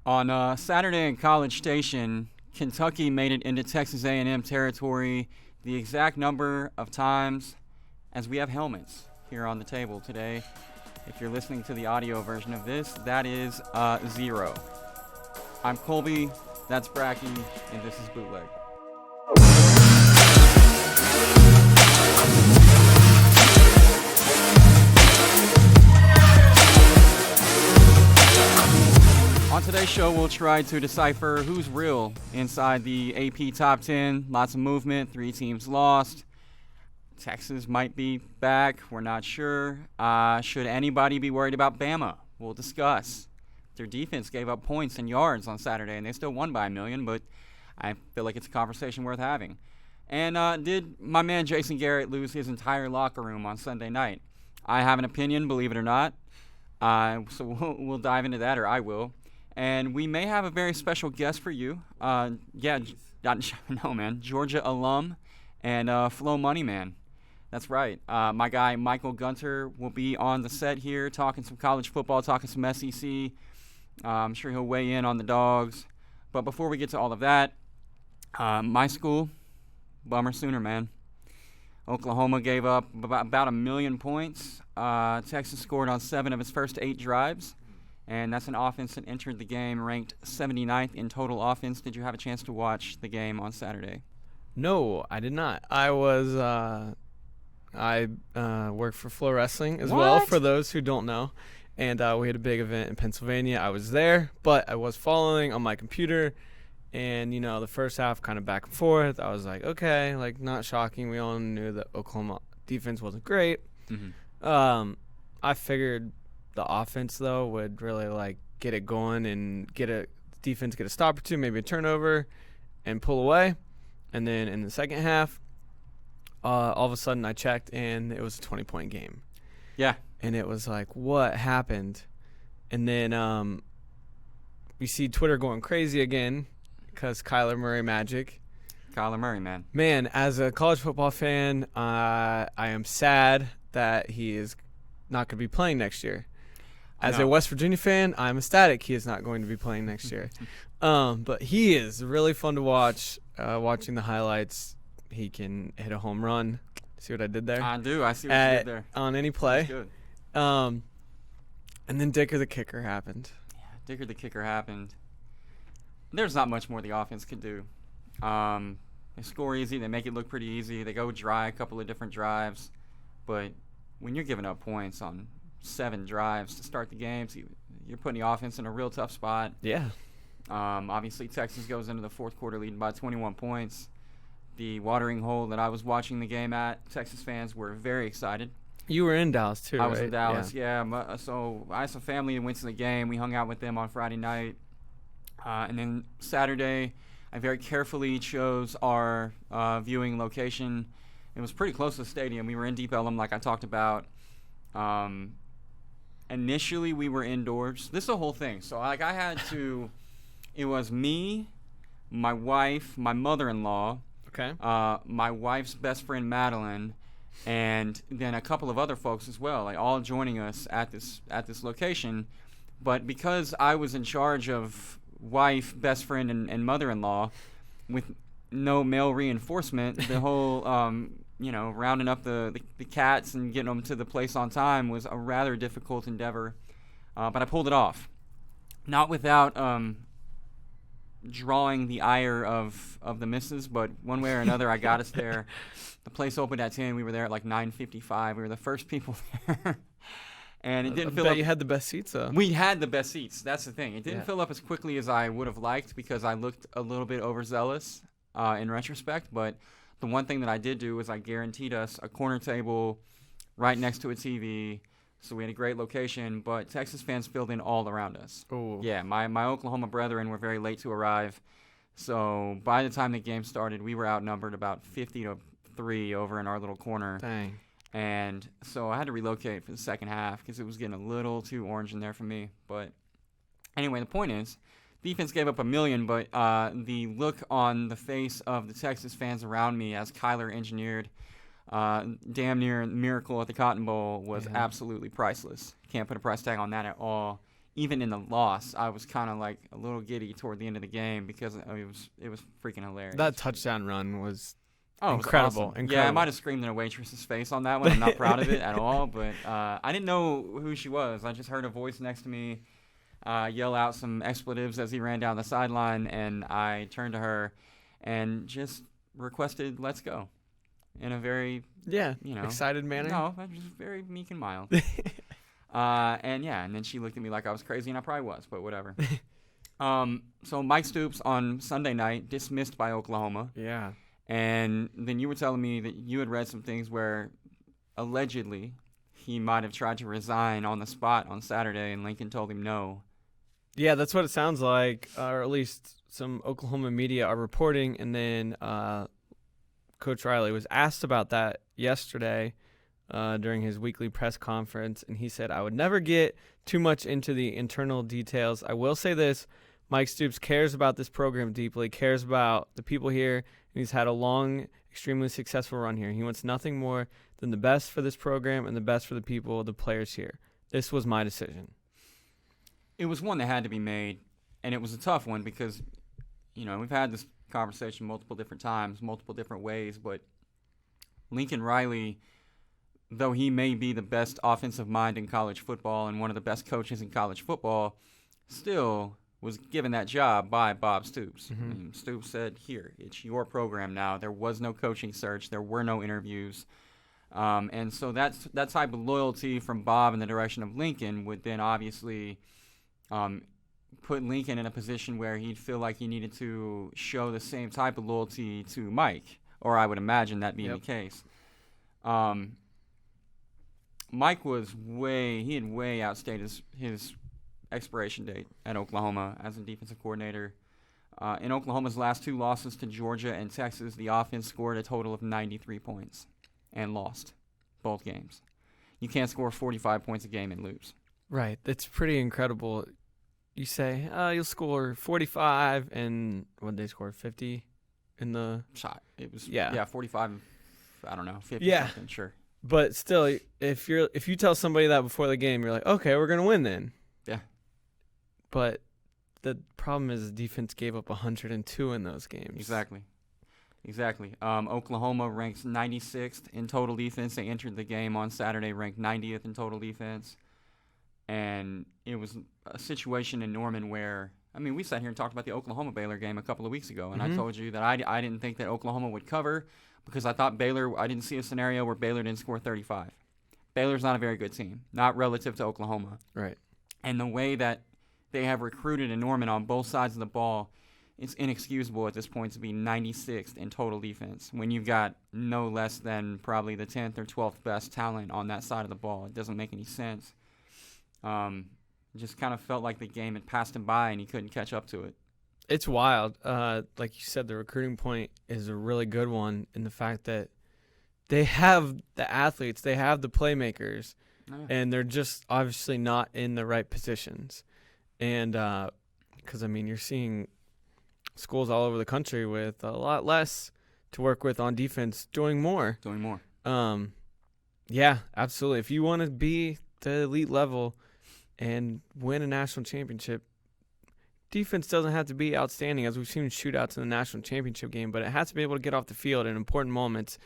On Saturday in College Station, Kentucky made it into Texas A&M territory the exact number of times as we have helmets here on the table today. If you're listening to the audio version of this, that is 0. I'm Colby, that's Bracky, and this is Bootleg. On today's show, we'll try to decipher who's real inside the AP Top 10. Lots of movement, 3 teams lost. Texas might be back, we're not sure. Should anybody be worried about Bama? We'll discuss. Their defense gave up points and yards on Saturday, and they still won by 1 million, but I feel like it's a conversation worth having. And did my man Jason Garrett lose his entire locker room on Sunday night? I have an opinion, believe it or not. So we'll dive into that, or I will. And we may have a very special guest for you. Georgia alum and Flo Money Man. That's right. My guy Michael Gunter will be on the set here talking some college football, talking some SEC. I'm sure he'll weigh in on the Dogs. But before we get to all of that, my school, bummer Sooner, man. Oklahoma gave up about 1 million points. Texas scored on 7 of its first 8 drives. And that's an offense that entered the game ranked 79th in total offense. Did you have a chance to watch the game on Saturday? No, I did not. I was I worked for Flow Wrestling as well, for those who don't know. And we had a big event in Pennsylvania. I was there, but I was following on my computer. And, you know, the first half kind of back and forth. I was like, okay, like not shocking. We all knew that Oklahoma defense wasn't great. Mm-hmm. I figured the offense, though, would really, like, get it going and get a defense, get a stop or two, maybe a turnover, and pull away. And then in the second half, all of a sudden I checked, and it was a 20-point game. Yeah. And it was like, what happened? And then we see Twitter going crazy again because Kyler Murray magic. Kyler Murray, man. Man, as a college football fan, I am sad that he is not going to be playing next year. As a West Virginia fan, I'm ecstatic he is not going to be playing next year. But he is really fun to watch. Watching the highlights, he can hit a home run. See what I did there? I do. I see what you did there. On any play. That's good. And then Dicker the kicker happened. Yeah, Dicker the kicker happened. There's not much more the offense could do. They score easy. They make it look pretty easy. They go dry a couple of different drives. But when you're giving up points on 7 drives to start the games, you're putting the offense in a real tough spot. Yeah. Obviously, Texas goes into the fourth quarter leading by 21 points. The watering hole that I was watching the game at, Texas fans were very excited. You were in Dallas, too, I was in Dallas, yeah. So I have some family that went to the game. We hung out with them on Friday night. And then Saturday, I very carefully chose our viewing location. It was pretty close to the stadium. We were in Deep Ellum, like I talked about. Initially, we were indoors. This is the whole thing. So, like, I had to – it was me, my wife, my mother-in-law, my wife's best friend, Madeline, and then a couple of other folks as well, like all joining us at this location. But because I was in charge of wife, best friend, and mother-in-law with no male reinforcement, the whole rounding up the cats and getting them to the place on time was a rather difficult endeavor. But I pulled it off. Not without drawing the ire of the missus, but one way or another, I got us there. The place opened at 10. We were there at like 9:55. We were the first people there. And it didn't fill up. You had the best seats, though. We had the best seats. That's the thing. It didn't fill up as quickly as I would have liked because I looked a little bit overzealous in retrospect. But the one thing that I did do was I guaranteed us a corner table right next to a TV. So we had a great location, but Texas fans filled in all around us. Ooh. Yeah, my Oklahoma brethren were very late to arrive. So by the time the game started, we were outnumbered about 50-3 over in our little corner. Dang. And so I had to relocate for the second half because it was getting a little too orange in there for me. But anyway, the point is, defense gave up 1 million, but the look on the face of the Texas fans around me as Kyler engineered damn near miracle at the Cotton Bowl was absolutely priceless. Can't put a price tag on that at all. even in the loss, I was kind of like a little giddy toward the end of the game because it was freaking hilarious. That touchdown run was incredible. It was awesome. Incredible. Yeah, I might have screamed in a waitress's face on that one. I'm not proud of it at all, but I didn't know who she was. I just heard a voice next to me yell out some expletives as he ran down the sideline, and I turned to her and just requested, "Let's go," in a very excited manner. No, just very meek and mild. And then she looked at me like I was crazy, and I probably was, but whatever. So Mike Stoops on Sunday night dismissed by Oklahoma. Yeah. And then you were telling me that you had read some things where allegedly he might have tried to resign on the spot on Saturday, and Lincoln told him no. Yeah, that's what it sounds like, or at least some Oklahoma media are reporting. And then Coach Riley was asked about that yesterday during his weekly press conference, and he said, "I would never get too much into the internal details. I will say this, Mike Stoops cares about this program deeply, cares about the people here, and he's had a long, extremely successful run here. He wants nothing more than the best for this program and the best for the people, the players here. This was my decision." It was one that had to be made, and it was a tough one because, we've had this conversation multiple different times, multiple different ways, but Lincoln Riley, though he may be the best offensive mind in college football and one of the best coaches in college football, still was given that job by Bob Stoops. Mm-hmm. I mean, Stoops said, "Here, it's your program now." There was no coaching search. There were no interviews. And so that type of loyalty from Bob in the direction of Lincoln would then obviously put Lincoln in a position where he'd feel like he needed to show the same type of loyalty to Mike, or I would imagine that being the case. Mike had way outstayed his expiration date at Oklahoma as a defensive coordinator. In Oklahoma's last two losses to Georgia and Texas, the offense scored a total of 93 points and lost both games. You can't score 45 points a game and lose. Right. That's pretty incredible. You say, you'll score 45, and what did they score, 50 in the shot? It was 45. I don't know, 50 something, sure. But still, if you tell somebody that before the game, you're like, okay, we're gonna win then. Yeah. But the problem is the defense gave up 102 in those games. Exactly. Oklahoma ranks 96th in total defense. They entered the game on Saturday ranked 90th in total defense. And it was a situation in Norman where, we sat here and talked about the Oklahoma-Baylor game a couple of weeks ago, and I told you that I didn't think that Oklahoma would cover because I thought I didn't see a scenario where Baylor didn't score 35. Baylor's not a very good team, not relative to Oklahoma. Right. And the way that they have recruited in Norman on both sides of the ball, it's inexcusable at this point to be 96th in total defense when you've got no less than probably the 10th or 12th best talent on that side of the ball. It doesn't make any sense. It just kind of felt like the game had passed him by and he couldn't catch up to it. It's wild. Like you said, the recruiting point is a really good one in the fact that they have the athletes, they have the playmakers, and they're just obviously not in the right positions. And because, you're seeing schools all over the country with a lot less to work with on defense doing more. Yeah, absolutely. If you want to be the elite level and win a national championship, defense doesn't have to be outstanding, as we've seen shootouts in the national championship game, but it has to be able to get off the field in important moments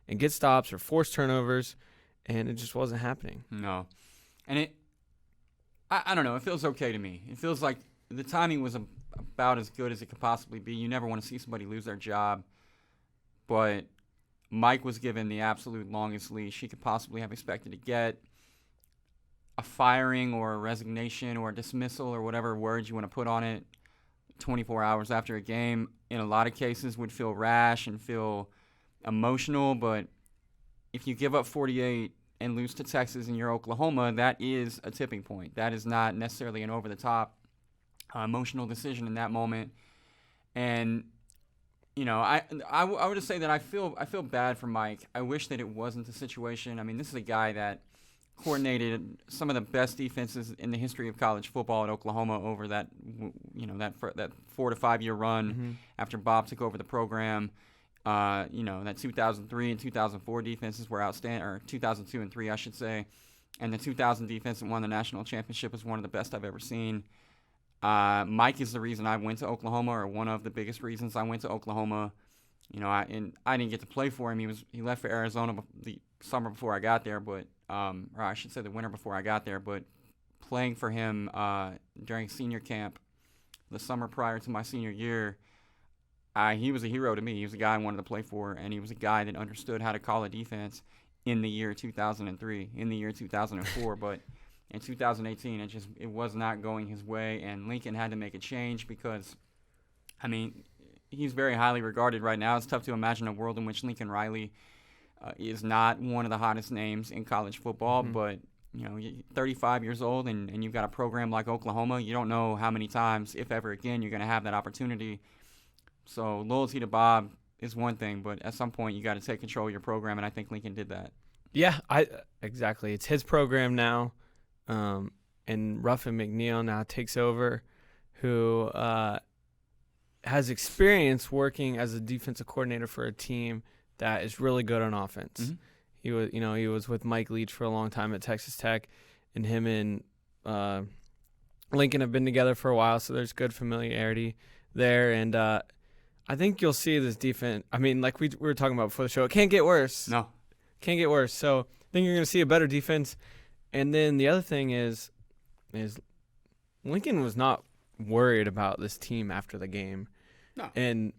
and get stops or force turnovers, and it just wasn't happening. No. And I don't know, it feels okay to me. It feels like the timing was about as good as it could possibly be. You never want to see somebody lose their job, but Mike was given the absolute longest leash he could possibly have expected to get. A firing or a resignation or a dismissal or whatever words you want to put on it 24 hours after a game in a lot of cases would feel rash and feel emotional, but if you give up 48 and lose to Texas and you're Oklahoma, that is a tipping point. That is not necessarily an over-the-top emotional decision in that moment. And I would just say that I feel bad for Mike. I wish that it wasn't the situation. This is a guy that coordinated some of the best defenses in the history of college football at Oklahoma over that 4 to 5 year run after Bob took over the program. That 2003 and 2004 defenses were outstanding, or 2002 and 3, I should say. And the 2000 defense that won the national championship is one of the best I've ever seen. Mike is the reason I went to Oklahoma, or one of the biggest reasons I went to Oklahoma. You know, I didn't get to play for him. He left for Arizona the summer before I got there, but or I should say the winter before I got there. But playing for him during senior camp, the summer prior to my senior year, he was a hero to me. He was a guy I wanted to play for, and he was a guy that understood how to call a defense in the year 2003, in the year 2004. But in 2018, it was not going his way, and Lincoln had to make a change because, I mean, he's very highly regarded right now. It's tough to imagine a world in which Lincoln Riley is not one of the hottest names in college football, but you know, 35 years old and you've got a program like Oklahoma, you don't know how many times, if ever again, you're going to have that opportunity. So loyalty to Bob is one thing, but at some point you got to take control of your program, and I think Lincoln did that. Yeah, exactly. It's his program now, and Ruffin McNeil now takes over, who has experience working as a defensive coordinator for a team that is really good on offense. Mm-hmm. He was with Mike Leach for a long time at Texas Tech, and him and Lincoln have been together for a while, so there's good familiarity there. And I think you'll see this defense. I mean, like we were talking about before the show, it can't get worse. No. Can't get worse. So I think you're going to see a better defense. And then the other thing is Lincoln was not worried about this team after the game. No. And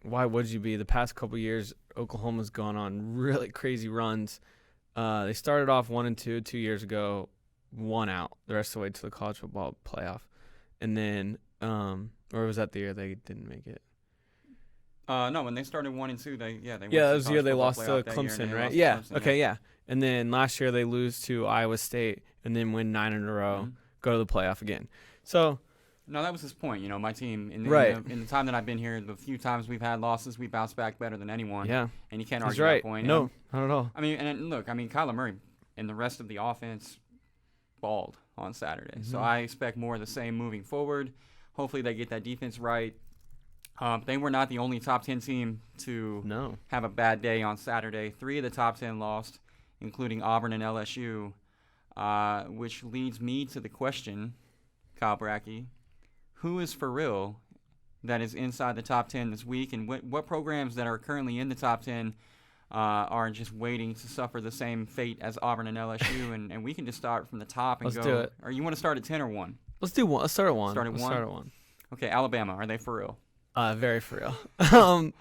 why would you be? The past couple of years, Oklahoma's gone on really crazy runs. They started off 1-2 2 years ago, one out the rest of the way to the college football playoff. And then, or was that the year they didn't make it? No, when they started 1-2, they went that was the year they lost to Clemson, right? Yeah. Clemson, okay, yeah. And then last year they lose to Iowa State and then win 9 in a row, go to the playoff again. So. No, that was his point. You know, my team, in the time that I've been here, the few times we've had losses, we bounce back better than anyone. Yeah. And you can't argue that point. No, not at all. I mean, look, Kyler Murray and the rest of the offense balled on Saturday. Mm-hmm. So I expect more of the same moving forward. Hopefully they get that defense right. They were not the only top 10 team to have a bad day on Saturday. 3 of the top 10 lost, including Auburn and LSU, which leads me to the question, Kyle Brackey, who is for real that is inside the top 10 this week, and what programs that are currently in the top 10 are just waiting to suffer the same fate as Auburn and LSU, and we can just start from the top and Let's go. Do it. Or you want to start at 10 or 1? Let's do 1. Let's start at 1. Start at 1? Okay, Alabama, are they for real? Very for real.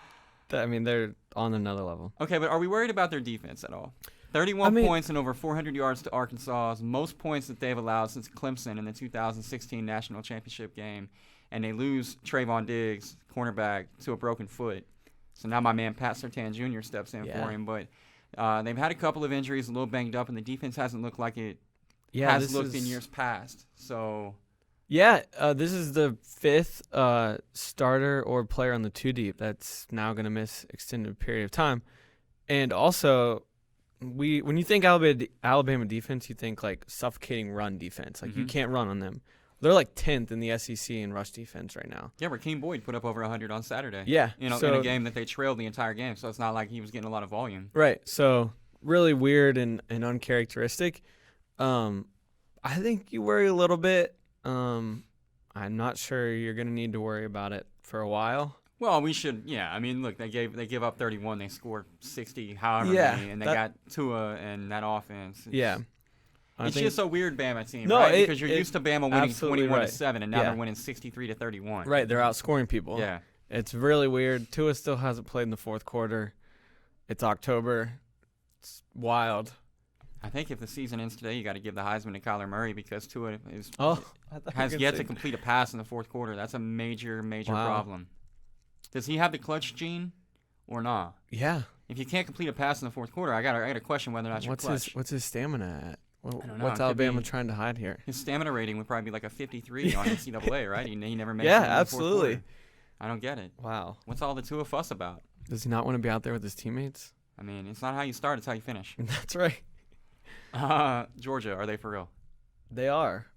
I mean, they're on another level. Okay, but are we worried about their defense at all? 31 points and over 400 yards to Arkansas, most points that they've allowed since Clemson in the 2016 national championship game, and they lose Trayvon Diggs, cornerback, to a broken foot. So now my man Pat Surtain Jr. steps in for him, but they've had a couple of injuries, a little banged up, and the defense hasn't looked like it has looked in years past. So. Yeah, this is the 5th starter or player on the 2 deep that's now going to miss extended period of time. And also, when you think Alabama defense, you think like suffocating run defense. Like you can't run on them. They're like 10th in the SEC in rush defense right now. Yeah, Rakeem Boyd put up over 100 on Saturday. Yeah. In a game that they trailed the entire game, so it's not like he was getting a lot of volume. Right. So really weird and uncharacteristic. I think you worry a little bit. I'm not sure you're going to need to worry about it for a while. Well, we should, yeah. I mean, look, they give up 31, they scored 60, however many, and they got Tua and that offense. It's just a weird Bama team, right? Because you're used to Bama winning 21-7, and now they're winning 63-31. Right, they're outscoring people. Yeah, it's really weird. Tua still hasn't played in the 4th quarter. It's October. It's wild. I think if the season ends today, you got to give the Heisman to Kyler Murray because Tua has yet to complete a pass in the 4th quarter. That's a major problem. Does he have the clutch gene or not? Yeah. If you can't complete a pass in the 4th quarter, I got to question whether or not you're clutch. What's his stamina at? I don't know. What's Alabama trying to hide here? His stamina rating would probably be like a 53 on NCAA, right? He never made it. Yeah, absolutely. I don't get it. Wow. What's all the Tua fuss about? Does he not want to be out there with his teammates? I mean, it's not how you start; it's how you finish. That's right. Georgia, are they for real? They are.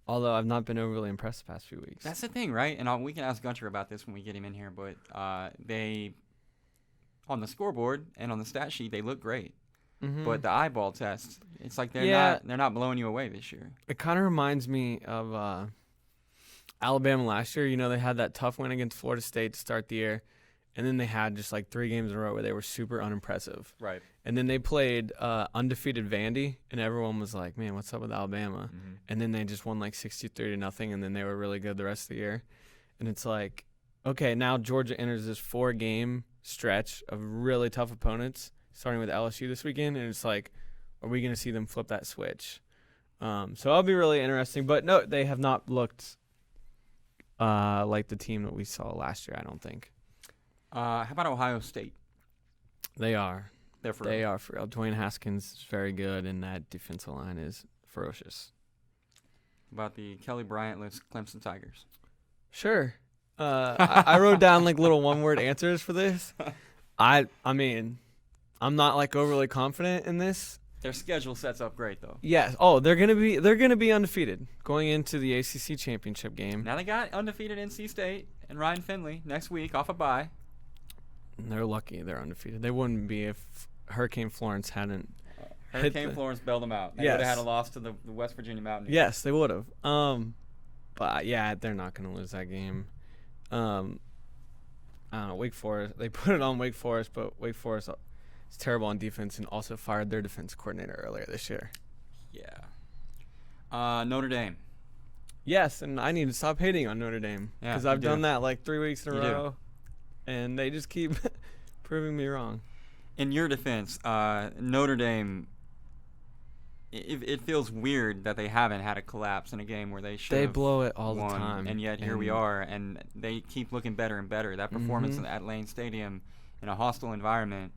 Although I've not been overly impressed the past few weeks. That's the thing, right? And we can ask Gunter about this when we get him in here. But they, on the scoreboard and on the stat sheet, they look great. but the eyeball test, it's like they're not blowing you away this year. It kind of reminds me of Alabama last year. They had that tough win against Florida State to start the year, and then they had just like 3 games in a row where they were super unimpressive. Right. And then they played undefeated Vandy, and everyone was like, man, what's up with Alabama? Mm-hmm. And then they just won like 63-0, and then they were really good the rest of the year. And it's like, okay, now Georgia enters this 4-game stretch of really tough opponents, starting with LSU this weekend, and it's like, are we going to see them flip that switch? So that'll be really interesting. But no, they have not looked like the team that we saw last year, I don't think. How about Ohio State? They are. They are for real. Dwayne Haskins is very good, and that defensive line is ferocious. About the Kelly Bryant-less Clemson Tigers? Sure. I wrote down like little one-word answers for this. I mean, I'm not like overly confident in this. Their schedule sets up great though. Yes. Oh, they're gonna be undefeated going into the ACC championship game. Now they got undefeated NC State and Ryan Finley next week off a bye. They're lucky they're undefeated. They wouldn't be if Hurricane Florence hadn't. Hurricane Florence bailed them out. They would have had a loss to the West Virginia Mountaineers. Yes, they would have. But yeah, they're not gonna lose that game. I don't know, Wake Forest. They put it on Wake Forest, but Wake Forest is terrible on defense and also fired their defense coordinator earlier this year. Yeah. Notre Dame. Yes, and I need to stop hating on Notre Dame because I've done that like 3 weeks in a row, and they just keep proving me wrong. In your defense, Notre Dame, it feels weird that they haven't had a collapse in a game where they should. They blow it all won, the time, and yet here we are, and they keep looking better and better. That performance at Lane Stadium in a hostile environment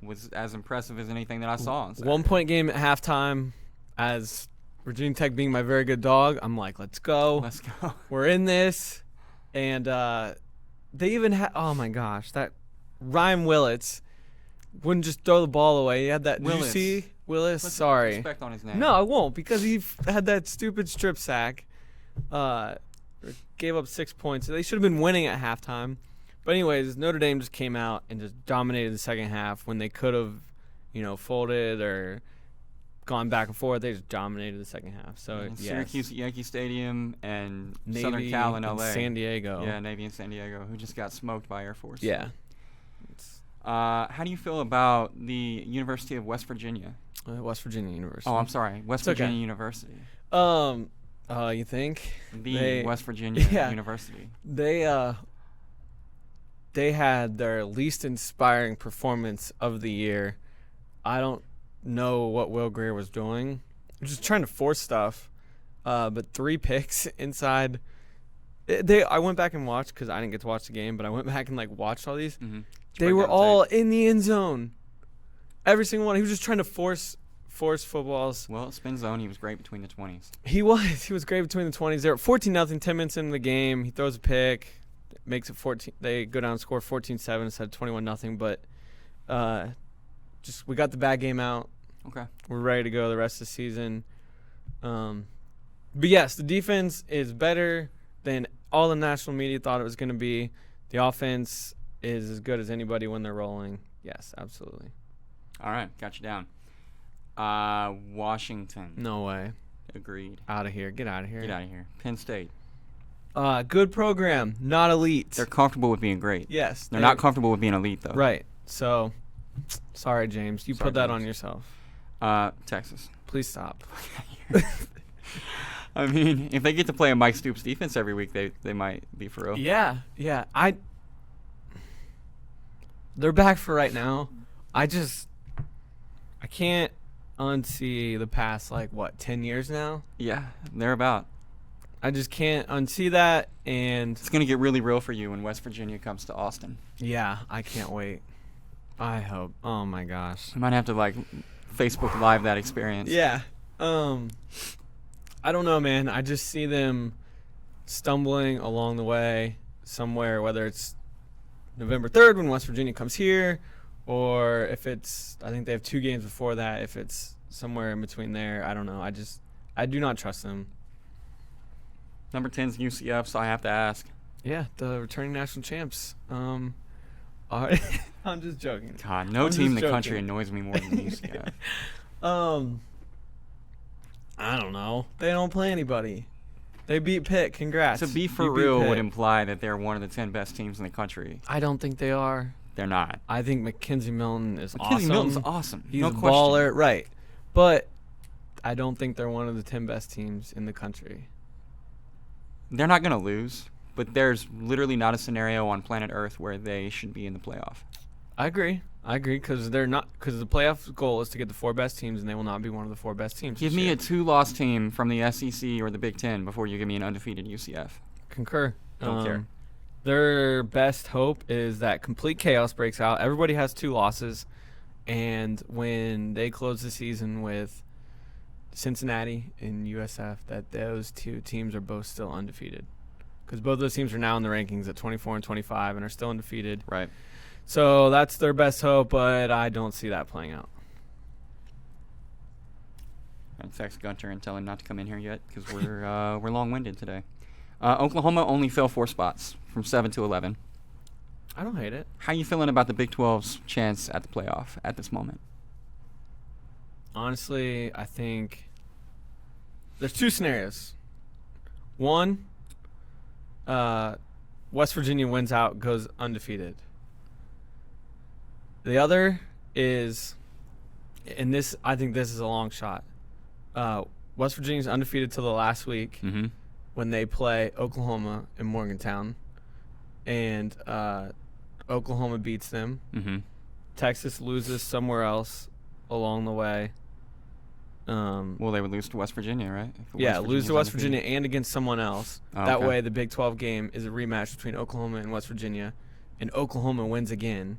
was as impressive as anything that I saw on Saturday. 1-point game at halftime. As Virginia Tech being my very good dog, I'm like, let's go. Let's go. We're in this, and they even had. Oh my gosh, that Ryan Willits wouldn't just throw the ball away. He had that. Did you see Willis? Sorry. Respect on his name. No, I won't because he had that stupid strip sack. Gave up 6 points. They should have been winning at halftime. But anyways, Notre Dame just came out and just dominated the second half when they could have, folded or gone back and forth. They just dominated the second half. So Syracuse at Yankee Stadium and Navy Southern Cal in LA. San Diego. Yeah, Navy and San Diego, who just got smoked by Air Force. Yeah. How do you feel about the University of West Virginia? West Virginia University. Oh, I'm sorry. West Virginia University. You think? West Virginia University. They had their least inspiring performance of the year. I don't know what Will Grier was doing. Just trying to force stuff. But 3 picks inside. I went back and watched because I didn't get to watch the game, but I went back and watched all these. Mm-hmm. They were all in the end zone. Every single one. He was just trying to force footballs. Well, spin zone, he was great between the 20s. He was great between the 20s. They're 14-0, 10 minutes into the game. He throws a pick, makes it 14. They go down and score 14-7 instead of 21-0. But we got the bad game out. Okay. We're ready to go the rest of the season. But yes, the defense is better than all the national media thought it was going to be. The offense is as good as anybody when they're rolling. Yes, absolutely. All right, got you down. Washington. No way. Agreed. Out of here. Get out of here. Get out of here. Penn State. Good program, not elite. They're comfortable with being great. Yes. They're not comfortable with being elite, though. Right. So, sorry, James. You put that on yourself. Texas. Please stop. I mean, if they get to play a Mike Stoops defense every week, they might be for real. Yeah. They're back for right now. I can't unsee the past 10 years now. Yeah, they're about. I just can't unsee that, and it's gonna get really real for you when West Virginia comes to Austin. Yeah, I can't wait. I hope. Oh my gosh. I might have to Facebook Live that experience. Yeah. I don't know, man. I just see them stumbling along the way somewhere, whether it's November 3rd when West Virginia comes here, or if it's, I think they have 2 games before that, if it's somewhere in between there. I don't know. I do not trust them. Number 10's UCF, so I have to ask. Yeah, the returning national champs. I'm just joking. God, no team in the country annoys me more than UCF. I don't know. They don't play anybody. They beat Pitt. Congrats. To be for real would imply that they're one of the 10 best teams in the country. I don't think they are. They're not. I think McKenzie Milton is awesome. McKenzie Milton's awesome. He's a baller. Right. But I don't think they're one of the 10 best teams in the country. They're not going to lose, but there's literally not a scenario on planet Earth where they should be in the playoff. I agree because they're not, because the playoff goal is to get the 4 best teams, and they will not be one of the 4 best teams. Give me a 2-loss team from the SEC or the Big Ten before you give me an undefeated UCF. Concur. Don't care. Their best hope is that complete chaos breaks out. Everybody has 2 losses, and when they close the season with Cincinnati and USF, that those 2 teams are both still undefeated, because both those teams are now in the rankings at 24 and 25 and are still undefeated. Right. So that's their best hope, but I don't see that playing out. I'll text Gunter and tell him not to come in here yet because we're long-winded today. Oklahoma only fell 4 spots from 7 to 11. I don't hate it. How you feeling about the Big 12's chance at the playoff at this moment? Honestly, I think there's 2 scenarios. One, West Virginia wins out, goes undefeated. The other is, and this, I think this is a long shot. West Virginia's undefeated till the last week when they play Oklahoma in Morgantown, and Oklahoma beats them. Texas loses somewhere else along the way. Well, they would lose to West Virginia, right? Lose to West Virginia and against someone else. That way, the Big 12 game is a rematch between Oklahoma and West Virginia, and Oklahoma wins again.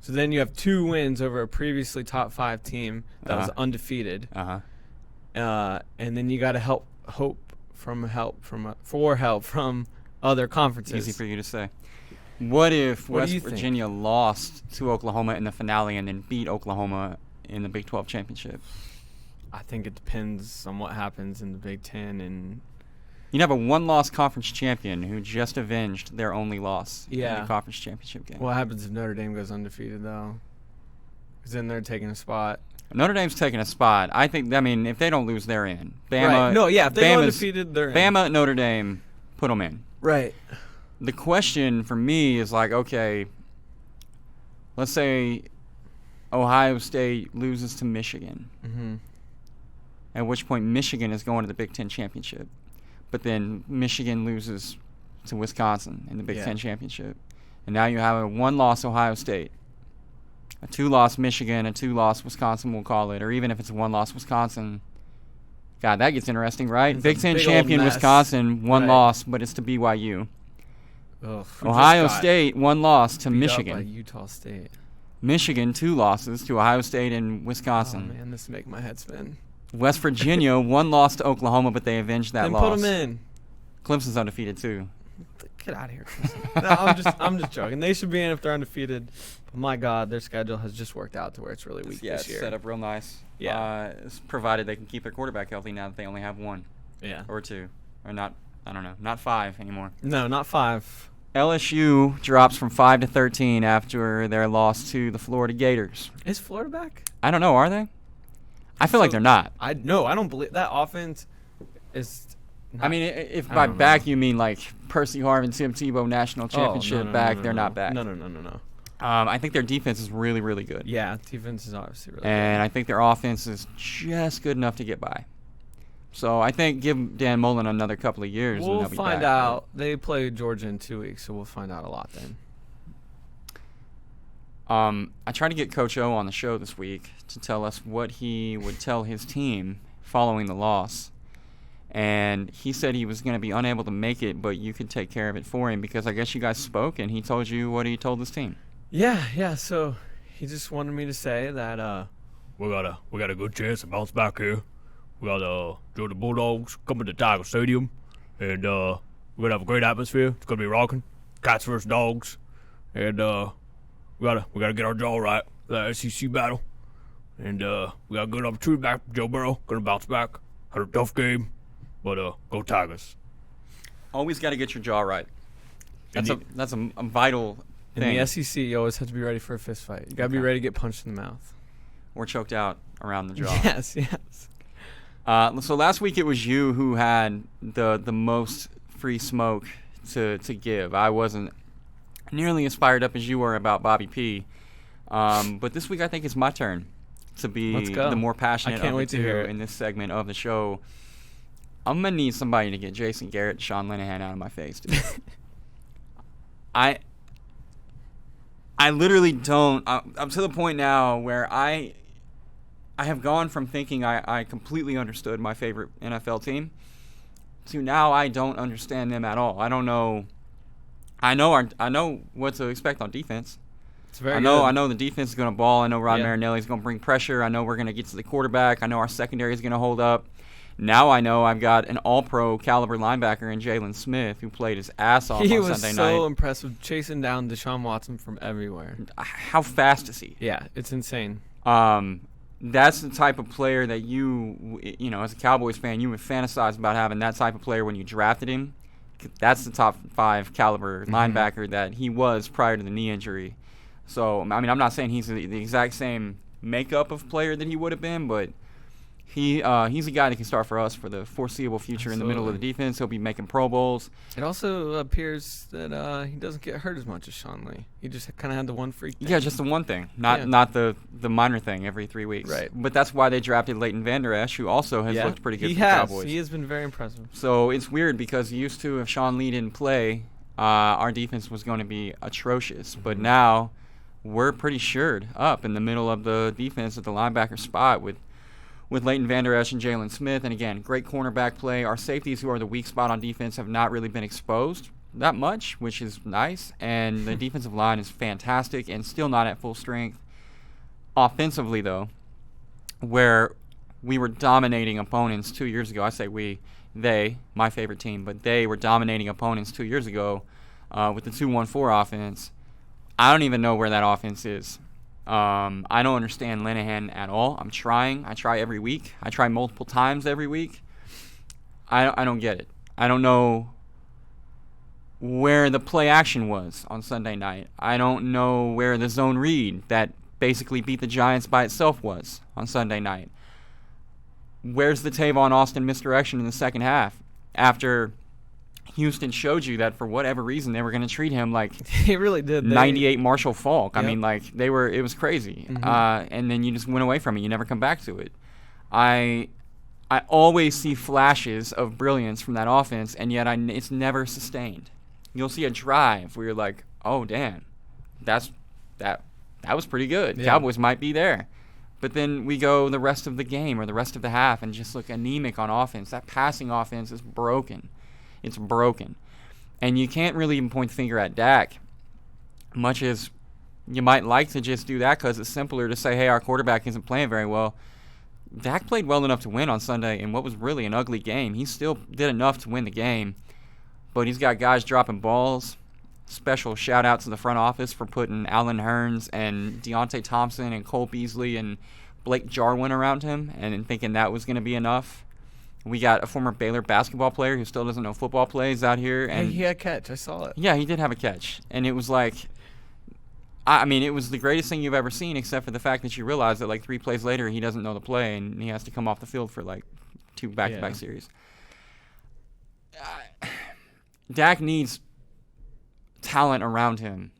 So then you have 2 wins over a previously top 5 team that was undefeated. And then you got to hope from other conferences. Easy for you to say. What if West Virginia lost to Oklahoma in the finale and then beat Oklahoma in the Big 12 championship? I think it depends on what happens in the Big 10. And you'd have a 1-loss conference champion who just avenged their only loss in the conference championship game. What happens if Notre Dame goes undefeated, though? Because then they're taking a spot. Notre Dame's taking a spot. I mean, if they don't lose, they're in. Bama, right. No, yeah, if they go undefeated, they're in. Bama, Notre Dame, put them in. Right. The question for me is like, okay, let's say Ohio State loses to Michigan. At which point Michigan is going to the Big Ten championship. But then Michigan loses to Wisconsin in the Big Ten championship. And now you have a 1-loss Ohio State, a 2-loss Michigan, a 2-loss Wisconsin, we'll call it. Or even if it's a 1-loss Wisconsin. God, that gets interesting, right? Big Ten champion Wisconsin, 1 loss, but it's to BYU. Ugh, Ohio State, 1 loss to Michigan. By Utah State. Michigan, 2 losses to Ohio State and Wisconsin. Oh, man, this is making my head spin. West Virginia, 1 loss to Oklahoma, but they avenged that loss. Then put them in. Clemson's undefeated, too. Get out of here, Clemson. No, I'm just joking. They should be in if they're undefeated. But my God, their schedule has just worked out to where it's really weak this year. It's set up real nice. Yeah. Provided they can keep their quarterback healthy now that they only have 1. Yeah. Or 2. Or not, I don't know, not 5 anymore. No, not 5. LSU drops from 5 to 13 after their loss to the Florida Gators. Is Florida back? I don't know. Are they? I feel like they're not. I don't believe that offense is. I mean, if by back you mean like Percy Harvin, Tim Tebow national championship back, they're not back. No. I think their defense is really, really good. Yeah, defense is obviously really good. And I think their offense is just good enough to get by. So I think give Dan Mullen another couple of years. We'll and they'll be find back. out. They play Georgia in 2 weeks, so we'll find out a lot then. I tried to get Coach O on the show this week to tell us what he would tell his team following the loss. And he said he was going to be unable to make it, but you could take care of it for him because I guess you guys spoke and he told you what he told his team. Yeah. So he just wanted me to say that we got a good chance to bounce back here. We got the Bulldogs coming to Tiger Stadium, and we're gonna have a great atmosphere. It's gonna be rocking. Cats versus dogs, and we gotta get our jaw right. The SEC battle, and we got a good opportunity back. Joe Burrow gonna bounce back. Had a tough game, but go Tigers. Always got to get your jaw right. That's a vital In the SEC, you always have to be ready for a fist fight. You got to be ready to get punched in the mouth. Or choked out around the jaw. Yes. So last week it was you who had the most free smoke to give. I wasn't nearly as fired up as you were about Bobby P. But this week I think it's my turn to be the more passionate of the two in this segment of the show. I'm going to need somebody to get Jason Garrett and Sean Linehan out of my face, dude. I literally don't. I'm to the point now where I have gone from thinking I completely understood my favorite NFL team to now I don't understand them at all. I don't know. I know what to expect on defense. It's very I know the defense is going to ball. I know Rod Marinelli is going to bring pressure. I know we're going to get to the quarterback. I know our secondary is going to hold up. Now I know I've got an all-pro caliber linebacker in Jalen Smith who played his ass off on Sunday night. He was so impressive, chasing down Deshaun Watson from everywhere. How fast is he? Yeah, it's insane. That's the type of player that you as a Cowboys fan, you would fantasize about having that type of player when you drafted him. That's the top 5 caliber linebacker that he was prior to the knee injury. So, I mean, I'm not saying he's the exact same makeup of player that he would have been, but he's a guy that can start for us for the foreseeable future. Absolutely. In the middle of the defense. He'll be making Pro Bowls. It also appears that he doesn't get hurt as much as Sean Lee. He just kind of had the one freak thing. Yeah, just the one thing, not the minor thing every 3 weeks. Right. But that's why they drafted Leighton Vander Esch, who also has looked pretty good for the Cowboys. He has been very impressive. So it's weird because used to, if Sean Lee didn't play, our defense was going to be atrocious. But now we're pretty shored up in the middle of the defense at the linebacker spot with Leighton Vander Esch and Jalen Smith. And again, great cornerback play. Our safeties, who are the weak spot on defense, have not really been exposed that much, which is nice. And the defensive line is fantastic and still not at full strength. Offensively, though, where we were dominating opponents 2 years ago, I say they, my favorite team, but they were dominating opponents 2 years ago with the 2-1-4 offense. I don't even know where that offense is. I don't understand Linehan at all. I'm trying. I try every week. I try multiple times every week. I don't get it. I don't know where the play action was on Sunday night. I don't know where the zone read that basically beat the Giants by itself was on Sunday night. Where's the Tavon Austin misdirection in the second half after Houston showed you that for whatever reason they were going to treat him like he really did. 98 Marshall Faulk. Yep. I mean, like it was crazy. And then you just went away from it. You never come back to it. I always see flashes of brilliance from that offense, and yet it's never sustained. You'll see a drive where you're like, oh damn, that was pretty good. Yeah. Cowboys might be there. But then we go the rest of the game or the rest of the half and just look anemic on offense. That passing offense is broken. It's broken. And you can't really even point the finger at Dak, much as you might like to just do that because it's simpler to say, hey, our quarterback isn't playing very well. Dak played well enough to win on Sunday in what was really an ugly game. He still did enough to win the game, but he's got guys dropping balls. Special shout-out to the front office for putting Allen Hurns and Deontay Thompson and Cole Beasley and Blake Jarwin around him and thinking that was going to be enough. We got a former Baylor basketball player who still doesn't know football plays out here. And he had a catch. I saw it. Yeah, he did have a catch. And it was like, I mean, it was the greatest thing you've ever seen except for the fact that you realize that like 3 plays later he doesn't know the play and he has to come off the field for like 2 back-to-back series. Dak needs talent around him.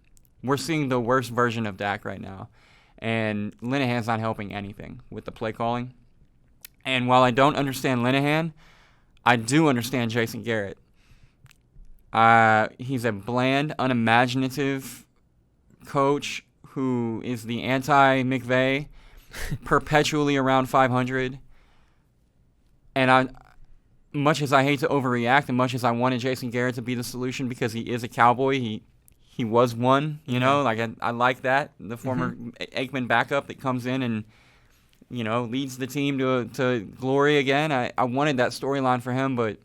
We're seeing the worst version of Dak right now. And Linehan's not helping anything with the play calling. And while I don't understand Linehan, I do understand Jason Garrett. He's a bland, unimaginative coach who is the anti-McVay, perpetually around 500. And much as I hate to overreact and much as I wanted Jason Garrett to be the solution because he is a Cowboy, he was one, you know, like I like that. The former Aikman backup that comes in and, you know, leads the team to glory again. I wanted that storyline for him, but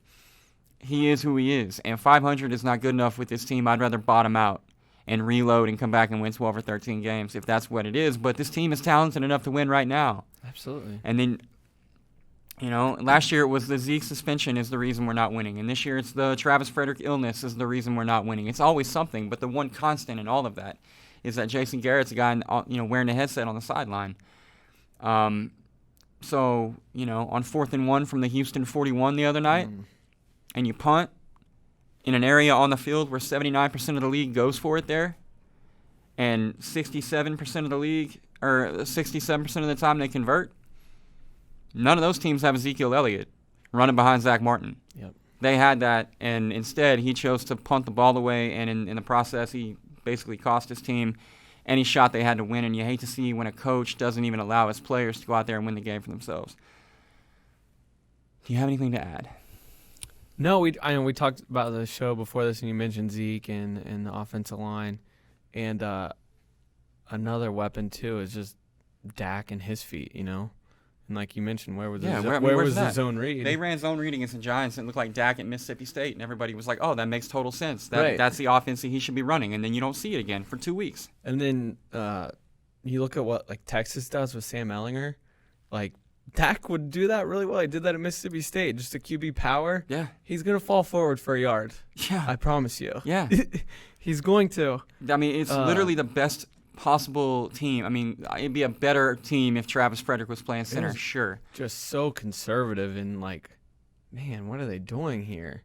he is who he is. And 500 is not good enough with this team. I'd rather bottom out and reload and come back and win 12 or 13 games if that's what it is. But this team is talented enough to win right now. Absolutely. And then last year it was the Zeke suspension is the reason we're not winning. And this year it's the Travis Frederick illness is the reason we're not winning. It's always something, but the one constant in all of that is that Jason Garrett's a guy, wearing the headset on the sideline. So, on 4th and 1 from the Houston 41 the other night, and you punt in an area on the field where 79% of the league goes for it there, and 67% of the league, or 67% of the time they convert, none of those teams have Ezekiel Elliott running behind Zach Martin. Yep. They had that, and instead he chose to punt the ball away, and in the process he basically cost his team any shot they had to win. And you hate to see when a coach doesn't even allow his players to go out there and win the game for themselves. Do you have anything to add? No, we talked about the show before this, and you mentioned Zeke and the offensive line. And another weapon, too, is just Dak and his feet, And like you mentioned, where was the zone read? They ran zone read against the Giants and it looked like Dak at Mississippi State, and everybody was like, oh, that makes total sense. That's the offense that he should be running, and then you don't see it again for 2 weeks. And then you look at what Texas does with Sam Ehlinger. Dak would do that really well. He did that at Mississippi State, just a QB power. Yeah. He's going to fall forward for a yard. Yeah. I promise you. Yeah. He's going to. I mean, it's literally the best possible team. I mean, it'd be a better team if Travis Frederick was playing center, sure. Just so conservative and man, what are they doing here?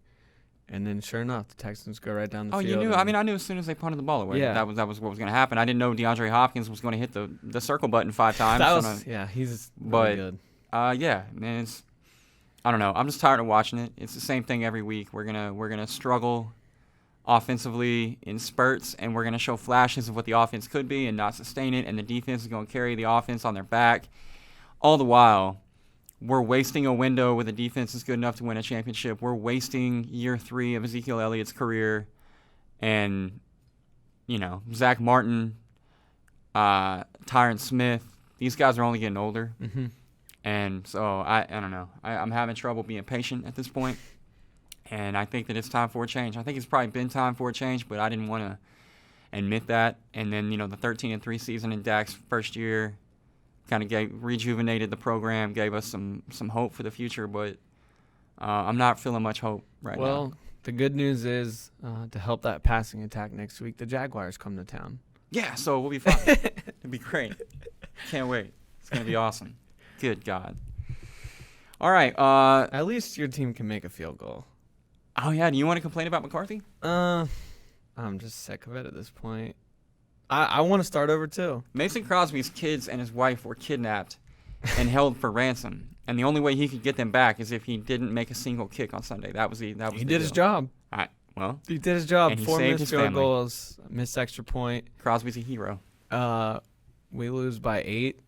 And then sure enough, the Texans go right down the field. Oh, you knew? I knew as soon as they punted the ball away. Yeah. That was what was going to happen. I didn't know DeAndre Hopkins was going to hit the circle button 5 times. He's really good. Man, I don't know. I'm just tired of watching it. It's the same thing every week. We're gonna struggle offensively in spurts, and we're gonna show flashes of what the offense could be and not sustain it, and the defense is gonna carry the offense on their back. All the while, we're wasting a window where the defense is good enough to win a championship. We're wasting year 3 of Ezekiel Elliott's career, and Zach Martin, Tyron Smith. These guys are only getting older. Mm-hmm. And so I don't know. I'm having trouble being patient at this point, and I think that it's time for a change. I think it's probably been time for a change, but I didn't want to admit that. And then the 13-3 season in Dak's first year kind of rejuvenated the program, gave us some hope for the future. But I'm not feeling much hope right now. Well, the good news is to help that passing attack next week, the Jaguars come to town. Yeah, so we'll be fine. It'll be great. Can't wait. It's gonna be awesome. Good God. All right. At least your team can make a field goal. Oh, yeah. Do you want to complain about McCarthy? I'm just sick of it at this point. I want to start over, too. Mason Crosby's kids and his wife were kidnapped and held for ransom. And the only way he could get them back is if he didn't make a single kick on Sunday. He did his job. All right. Well. He did his job. And he 4 saved missed his field goals, missed extra point. Crosby's a hero. We lose by 8.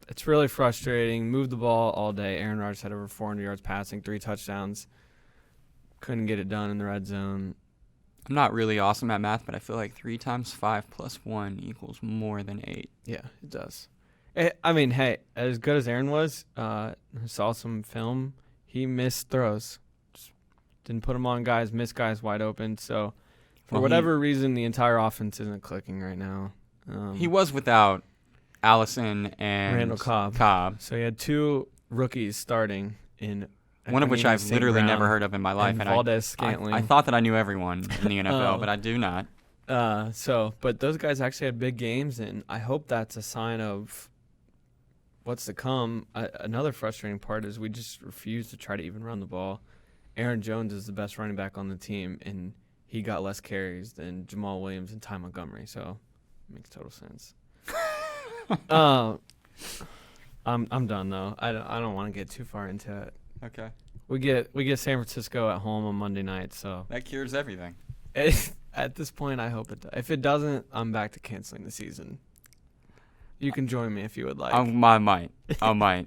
It's really frustrating. Moved the ball all day. Aaron Rodgers had over 400 yards passing, 3 touchdowns. Couldn't get it done in the red zone. I'm not really awesome at math, but I feel like 3 times 5 plus 1 equals more than 8. Yeah, it does. Hey, as good as Aaron was, I saw some film. He missed throws. Just didn't put them on guys, missed guys wide open. So, for whatever reason, the entire offense isn't clicking right now. He was without Allison and Randall Cobb. So he had 2 rookies starting in one of which I've literally never heard of in my life. And Valdez-Scantling. I thought that I knew everyone in the NFL, but I do not. But those guys actually had big games, and I hope that's a sign of what's to come. Another frustrating part is we just refuse to try to even run the ball. Aaron Jones is the best running back on the team, and he got less carries than Jamal Williams and Ty Montgomery, so it makes total sense. I'm done though. I don't want to get too far into it. Okay. We get San Francisco at home on Monday night, so that cures everything. At this point, I hope it does. If it doesn't, I'm back to canceling the season. You can join me if you would like. I might.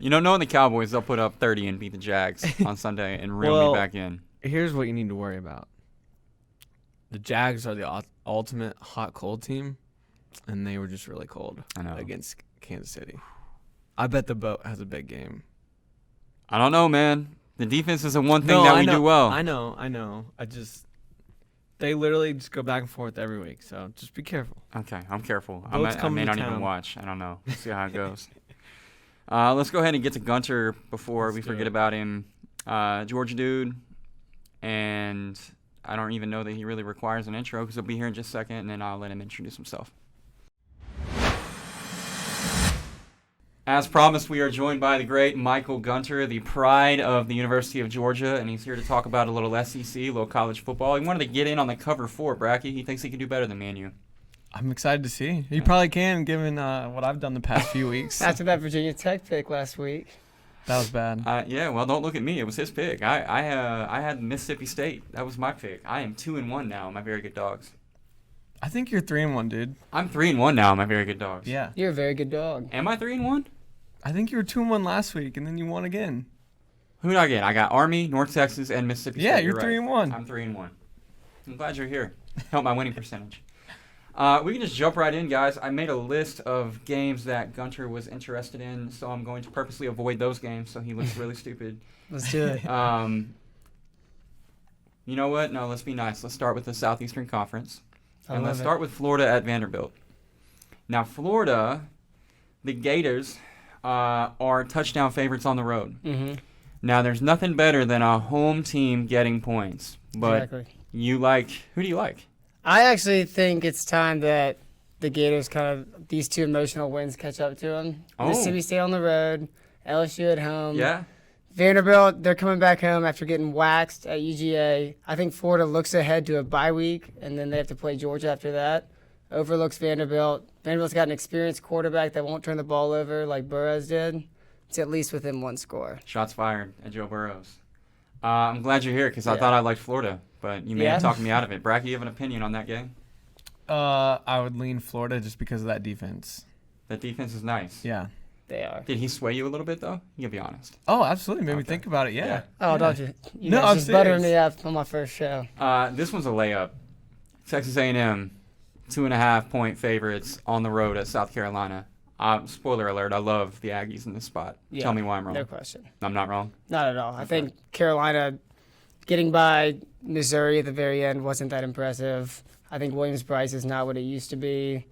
Knowing the Cowboys, they'll put up 30 and beat the Jags on Sunday and reel me back in. Here's what you need to worry about. The Jags are the ultimate hot-cold team, and they were just really cold against Kansas City. I bet the boat has a big game. I don't know, man. The defense is the one thing that we do well. I know. They literally just go back and forth every week, so just be careful. Okay, I'm careful. I may not even watch. I don't know. We'll see how it goes. Let's go ahead and get to Gunter before we forget about him. Georgia dude, and I don't even know that he really requires an intro because he'll be here in just a second, and then I'll let him introduce himself. As promised, we are joined by the great Michael Gunter, the pride of the University of Georgia, and he's here to talk about a little SEC, a little college football. He wanted to get in on the cover 4, Bracky. He thinks he can do better than me and you. I'm excited to see. He probably can, given what I've done the past few weeks. After that Virginia Tech pick last week. That was bad. Yeah, well, don't look at me. It was his pick. I had Mississippi State. That was my pick. I am 2-1 now, my very good dogs. I think you're 3-1, dude. I'm 3-1 now, my very good dogs. Yeah. You're a very good dog. Am I 3-1? I think you were 2-1 last week, and then you won again. Who did I get? I got Army, North Texas, and Mississippi State. Yeah, you're 3-1. I'm 3-1. I'm glad you're here. Help my winning percentage. We can just jump right in, guys. I made a list of games that Gunter was interested in, so I'm going to purposely avoid those games so he looks really stupid. Let's do it. You know what? No, let's be nice. Let's start with the Southeastern Conference. And let's it. start with Florida at Vanderbilt. Now, Florida, the Gators, are touchdown favorites on the road. Mm-hmm. Now, there's nothing better than a home team getting points. But Exactly. who do you like? I actually think it's time that the Gators these two emotional wins catch up to them. Oh. Mississippi State on the road, LSU at home. Yeah? Vanderbilt, they're coming back home after getting waxed at UGA. I think Florida looks ahead to a bye week, and then they have to play Georgia after that. Overlooks Vanderbilt. Vanderbilt's got an experienced quarterback that won't turn the ball over like Burrows did. It's at least within one score. Shots fired at Joe Burrows. I'm glad you're here because I thought I liked Florida, but you may have talked me out of it. Bracky, you have an opinion on that game? I would lean Florida just because of that defense. That defense is nice. Yeah. They are. Did he sway you a little bit, though? You can be honest. Oh, absolutely. Made me think about it. Yeah. Oh, yeah. don't you? You No, guys I'm just buttering serious. me up on my first show. This one's a layup. Texas A&M, 2.5-point favorites on the road at South Carolina. Spoiler alert, I love the Aggies in this spot. Yeah, Tell me why I'm wrong. No question. I'm not wrong? Not at all. I think Carolina getting by Missouri at the very end wasn't that impressive. I think Williams-Brice is not what it used to be.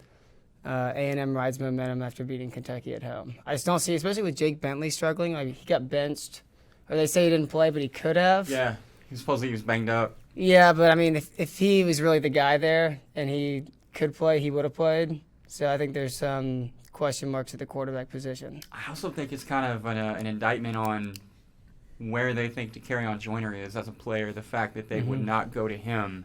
A&M rides momentum after beating Kentucky at home. I just don't see, especially with Jake Bentley struggling. Like, he got benched, or they say he didn't play, but he could have. Yeah, supposedly he was banged up. Yeah, but I mean, if he was really the guy there and he could play, he would have played. So I think there's some question marks at the quarterback position. I also think it's kind of an indictment on where they think De'Carrion Joyner is as a player, the fact that they would not go to him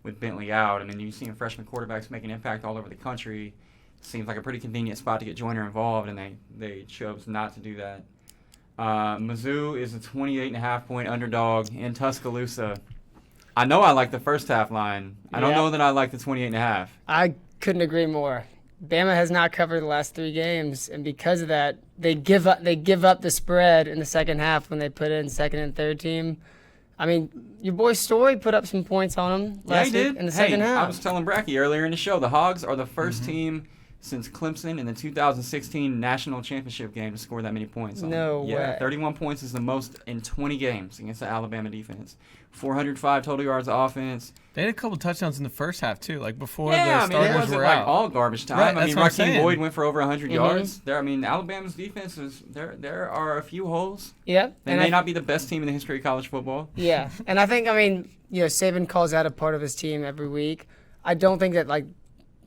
with Bentley out. I mean, you've seen freshman quarterbacks make an impact all over the country. Seems like a pretty convenient spot to get Joyner involved, and they chose not to do that. Mizzou is a 28.5-point underdog in Tuscaloosa. I know I like the first half line. I don't know that I like the 28.5. I couldn't agree more. Bama has not covered the last 3 games, and because of that, they give up the spread in the second half when they put in second and third team. I mean, your boy Story put up some points on him last week in the second half. I was telling Bracky earlier in the show, the Hogs are the first team since Clemson in the 2016 national championship game to score that many points. No way. Yeah, 31 points is the most in 20 games against the Alabama defense. 405 total yards of offense. They had a couple touchdowns in the first half, too, like before Yeah, the I mean, it starters wasn't were like out. all garbage time. Right, I mean, that's what I'm Raheem saying. Boyd went for over 100 yards. I mean, Alabama's defense is there are a few holes. Yeah. They may not be the best team in the history of college football. Yeah, and I think, Saban calls out a part of his team every week. I don't think that,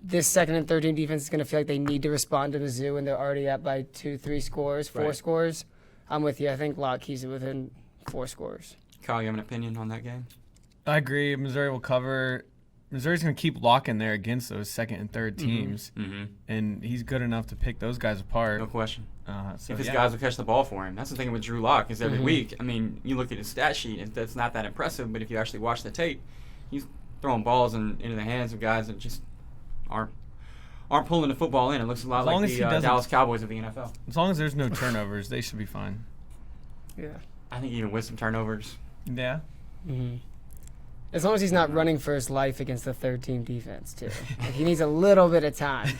this second and third team defense is going to feel like they need to respond to Mizzou when they're already up by 2-3 scores, 4 scores. I'm with you. I think Locke keeps it within 4 scores. Kyle, you have an opinion on that game? I agree. Missouri will cover. Missouri's going to keep locking there against those second and third teams, and he's good enough to pick those guys apart. No question. So if his guys will catch the ball for him. That's the thing with Drew Lock is every week. I mean, you look at his stat sheet, that's not that impressive, but if you actually watch the tape, he's throwing balls into the hands of guys that just aren't pulling the football in. It looks a lot like the Dallas Cowboys of the NFL. As long as there's no turnovers, they should be fine. Yeah. I think even with some turnovers. Yeah. As long as he's not running for his life against the third team defense, too. He needs a little bit of time.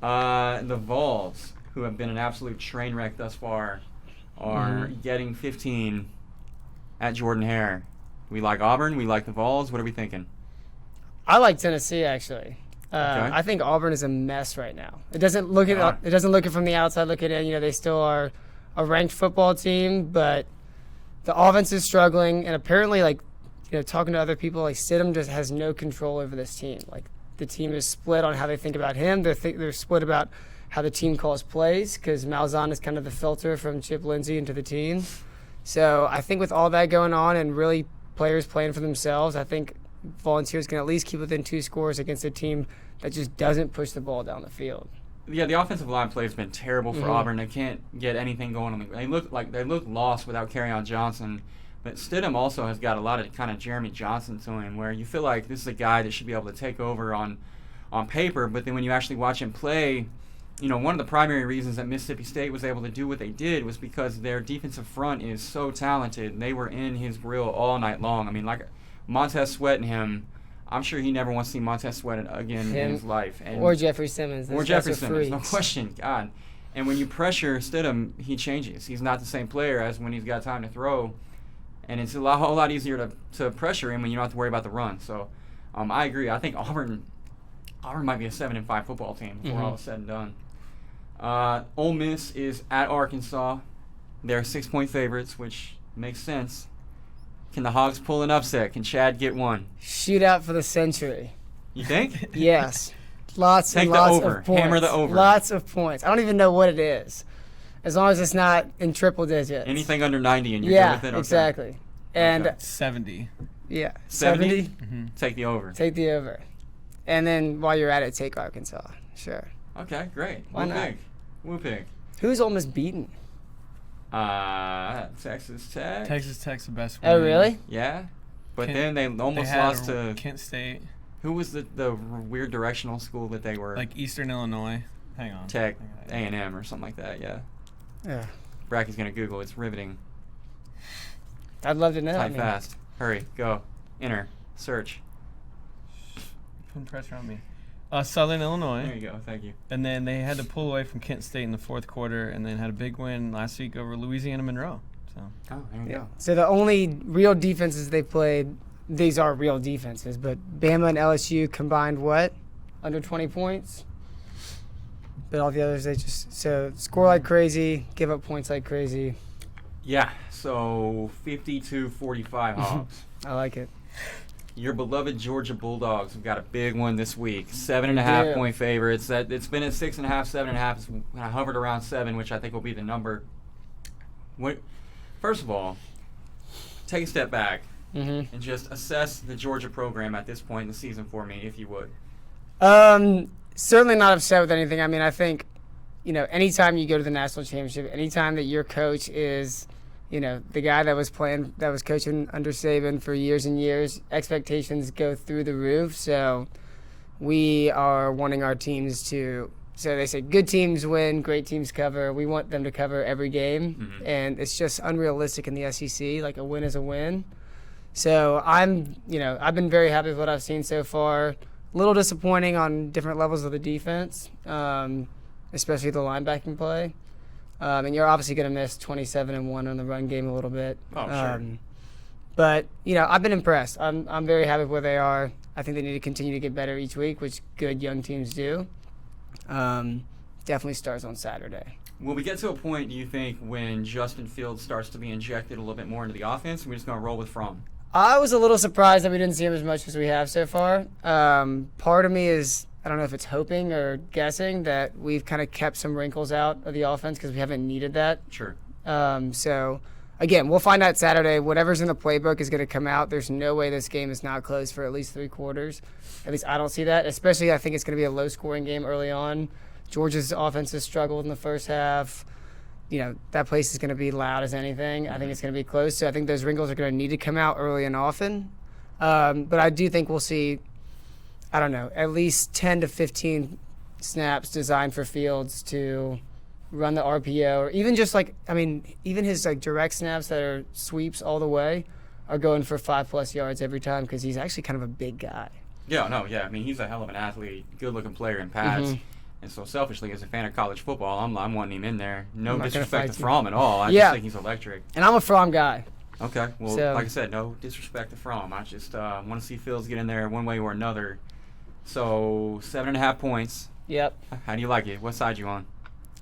The Vols, who have been an absolute train wreck thus far, are getting 15 at Jordan-Hare. We like Auburn. We like the Vols. What are we thinking? I like Tennessee, actually. I think Auburn is a mess right now. It doesn't look it from the outside. Look at it. They still are a ranked football team, but the offense is struggling. And apparently, talking to other people, Stidham just has no control over this team. The team is split on how they think about him. They're split about how the team calls plays because Malzahn is kind of the filter from Chip Lindsey into the team. So I think with all that going on and really players playing for themselves, I think Volunteers can at least keep within 2 scores against a team that just doesn't push the ball down the field. Yeah, the offensive line play has been terrible for Auburn. They can't get anything going on. They look lost without Kerryon Johnson. But Stidham also has got a lot of kind of Jeremy Johnson to him, where you feel like this is a guy that should be able to take over on paper. But then when you actually watch him play, one of the primary reasons that Mississippi State was able to do what they did was because their defensive front is so talented. They were in his grill all night long. I mean, Montez Sweat and him, I'm sure he never wants to see Montez Sweat again in his life. Or Jeffrey Simmons. Or Jeffrey Simmons, no question. God. And when you pressure Stidham, he changes. He's not the same player as when he's got time to throw. And it's a whole lot easier to pressure him when you don't have to worry about the run. So I agree. I think Auburn might be a 7-5 football team before all is said and done. Ole Miss is at Arkansas. They're 6-point favorites, which makes sense. Can the Hogs pull an upset? Can Chad get one? Shootout for the century. You think? Yes. Lots Take and the lots over. of points. Hammer the over. Lots of points. I don't even know what it is. As long as it's not in triple digits. Anything under 90 and you're good with it? Okay. Exactly. And 70. Yeah. 70? Mm-hmm. Take the over. Take the over. And then while you're at it, take Arkansas. Sure. Okay, great. Why not? We'll pick. Who's Ole Miss beaten? Texas Tech. Texas Tech's the best one. Oh, really? Yeah. But then they almost lost to Kent State. Who was the weird directional school that they were? Eastern Illinois. Hang on. Tech, A&M or something like that, yeah. Yeah. Bracky's going to Google. It's riveting. I'd love to know. Type fast. Hurry. Go. Enter. Search. Putting pressure on me. Southern Illinois. There you go. Thank you. And then they had to pull away from Kent State in the 4th quarter and then had a big win last week over Louisiana Monroe. So. Oh, there you go. So the only real defenses they played, these are real defenses, but Bama and LSU combined what? Under 20 points? But all the others, they just score like crazy, give up points like crazy. Yeah, so 52-45 Hogs. I like it. Your beloved Georgia Bulldogs have got a big one this week. 7.5 point favorites. It's been at 6.5, 7.5. It's hovered around 7, which I think will be the number. First of all, take a step back and just assess the Georgia program at this point in the season for me, if you would. Certainly not upset with anything. I mean, I think, anytime you go to the national championship, anytime that your coach is, the guy that was coaching under Saban for years and years, expectations go through the roof. So we are wanting our teams to, so they say good teams win, great teams cover. We want them to cover every game. And it's just unrealistic in the SEC. Like, a win is a win. So I've been very happy with what I've seen so far. A little disappointing on different levels of the defense, especially the linebacking play. And you're obviously going to miss 27-1 on the run game a little bit. Oh, sure. But, I've been impressed. I'm very happy with where they are. I think they need to continue to get better each week, which good young teams do. Definitely starts on Saturday. Will we get to a point, do you think, when Justin Fields starts to be injected a little bit more into the offense, and we're just going to roll with Fromm? I was a little surprised that we didn't see him as much as we have so far. Part of me is, I don't know if it's hoping or guessing, that we've kind of kept some wrinkles out of the offense because we haven't needed that. Sure. So, again, we'll find out Saturday. Whatever's in the playbook is going to come out. There's no way this game is not close for at least 3 quarters. At least I don't see that. Especially, I think it's going to be a low-scoring game early on. Georgia's offense has struggled in the first half. That place is going to be loud as anything. I think it's going to be close. So I think those wrinkles are going to need to come out early and often. But I do think we'll see, I don't know, at least 10 to 15 snaps designed for Fields to run the RPO, or even just even his direct snaps that are sweeps all the way are going for 5+ yards every time because he's actually kind of a big guy. Yeah. I mean, he's a hell of an athlete, good-looking player in pads. And so selfishly, as a fan of college football, I'm wanting him in there. No disrespect to Fromm at all. I just think he's electric. And I'm a Fromm guy. Okay. Well, like I said, no disrespect to Fromm. I just want to see Fields get in there one way or another So 7.5 points. Yep. How do you like it? What side you on?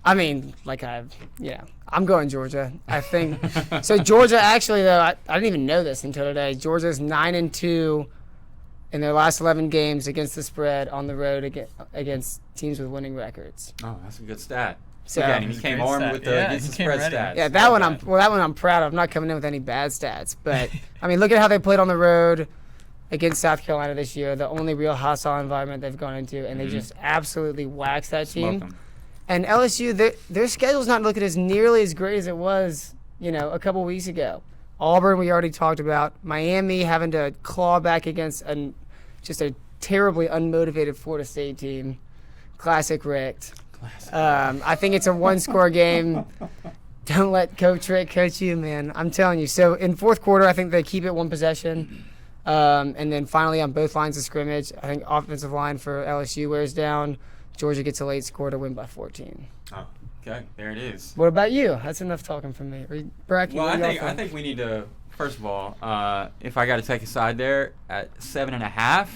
I mean, I'm going Georgia. I think so. Georgia, actually, though, I didn't even know this until today. Georgia's 9-2 in their last 11 games against the spread on the road against teams with winning records. Oh, that's a good stat. So again, he came armed with the against the spread stats. Yeah, that one I'm proud of. I'm not coming in with any bad stats, but I mean, look at how they played on the road against South Carolina this year. The only real hostile environment they've gone into, and they just absolutely waxed that team. And LSU, their schedule's not looking as nearly as great as it was, a couple weeks ago. Auburn, we already talked about. Miami having to claw back against just a terribly unmotivated Florida State team. Classic Rick. I think it's a one-score game. Don't let Coach Rick coach you, man. I'm telling you. So in fourth quarter, I think they keep it one possession. And then finally on both lines of scrimmage, I think offensive line for LSU wears down. Georgia gets a late score to win by 14. Oh, okay. There it is. What about you? That's enough talking from me. Bracky, well, I think we need to, first of all, if I got to take a side there, at 7.5,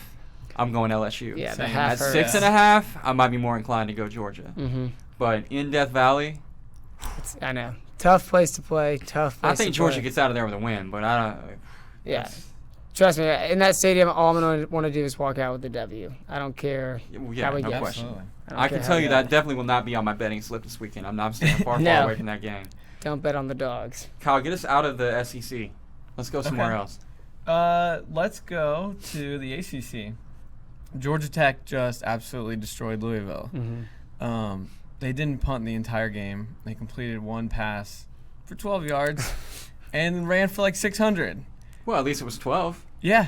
I'm going LSU. Yeah, the half at 6.5, I might be more inclined to go Georgia. Mm-hmm. But in Death Valley, I know. Tough place to play. I think Georgia gets out of there with a win, but I don't. Yeah. Trust me, in that stadium, all I'm going to want to do is walk out with the W. I don't care how we get. Question. I can tell you that definitely will not be on my betting slip this weekend. I'm staying far away from that game. Don't bet on the dogs. Kyle, get us out of the SEC. Let's go somewhere else. Let's go to the ACC. Georgia Tech just absolutely destroyed Louisville. Mm-hmm. They didn't punt the entire game. They completed one pass for 12 yards and ran for like 600. Well, at least it was 12. Yeah.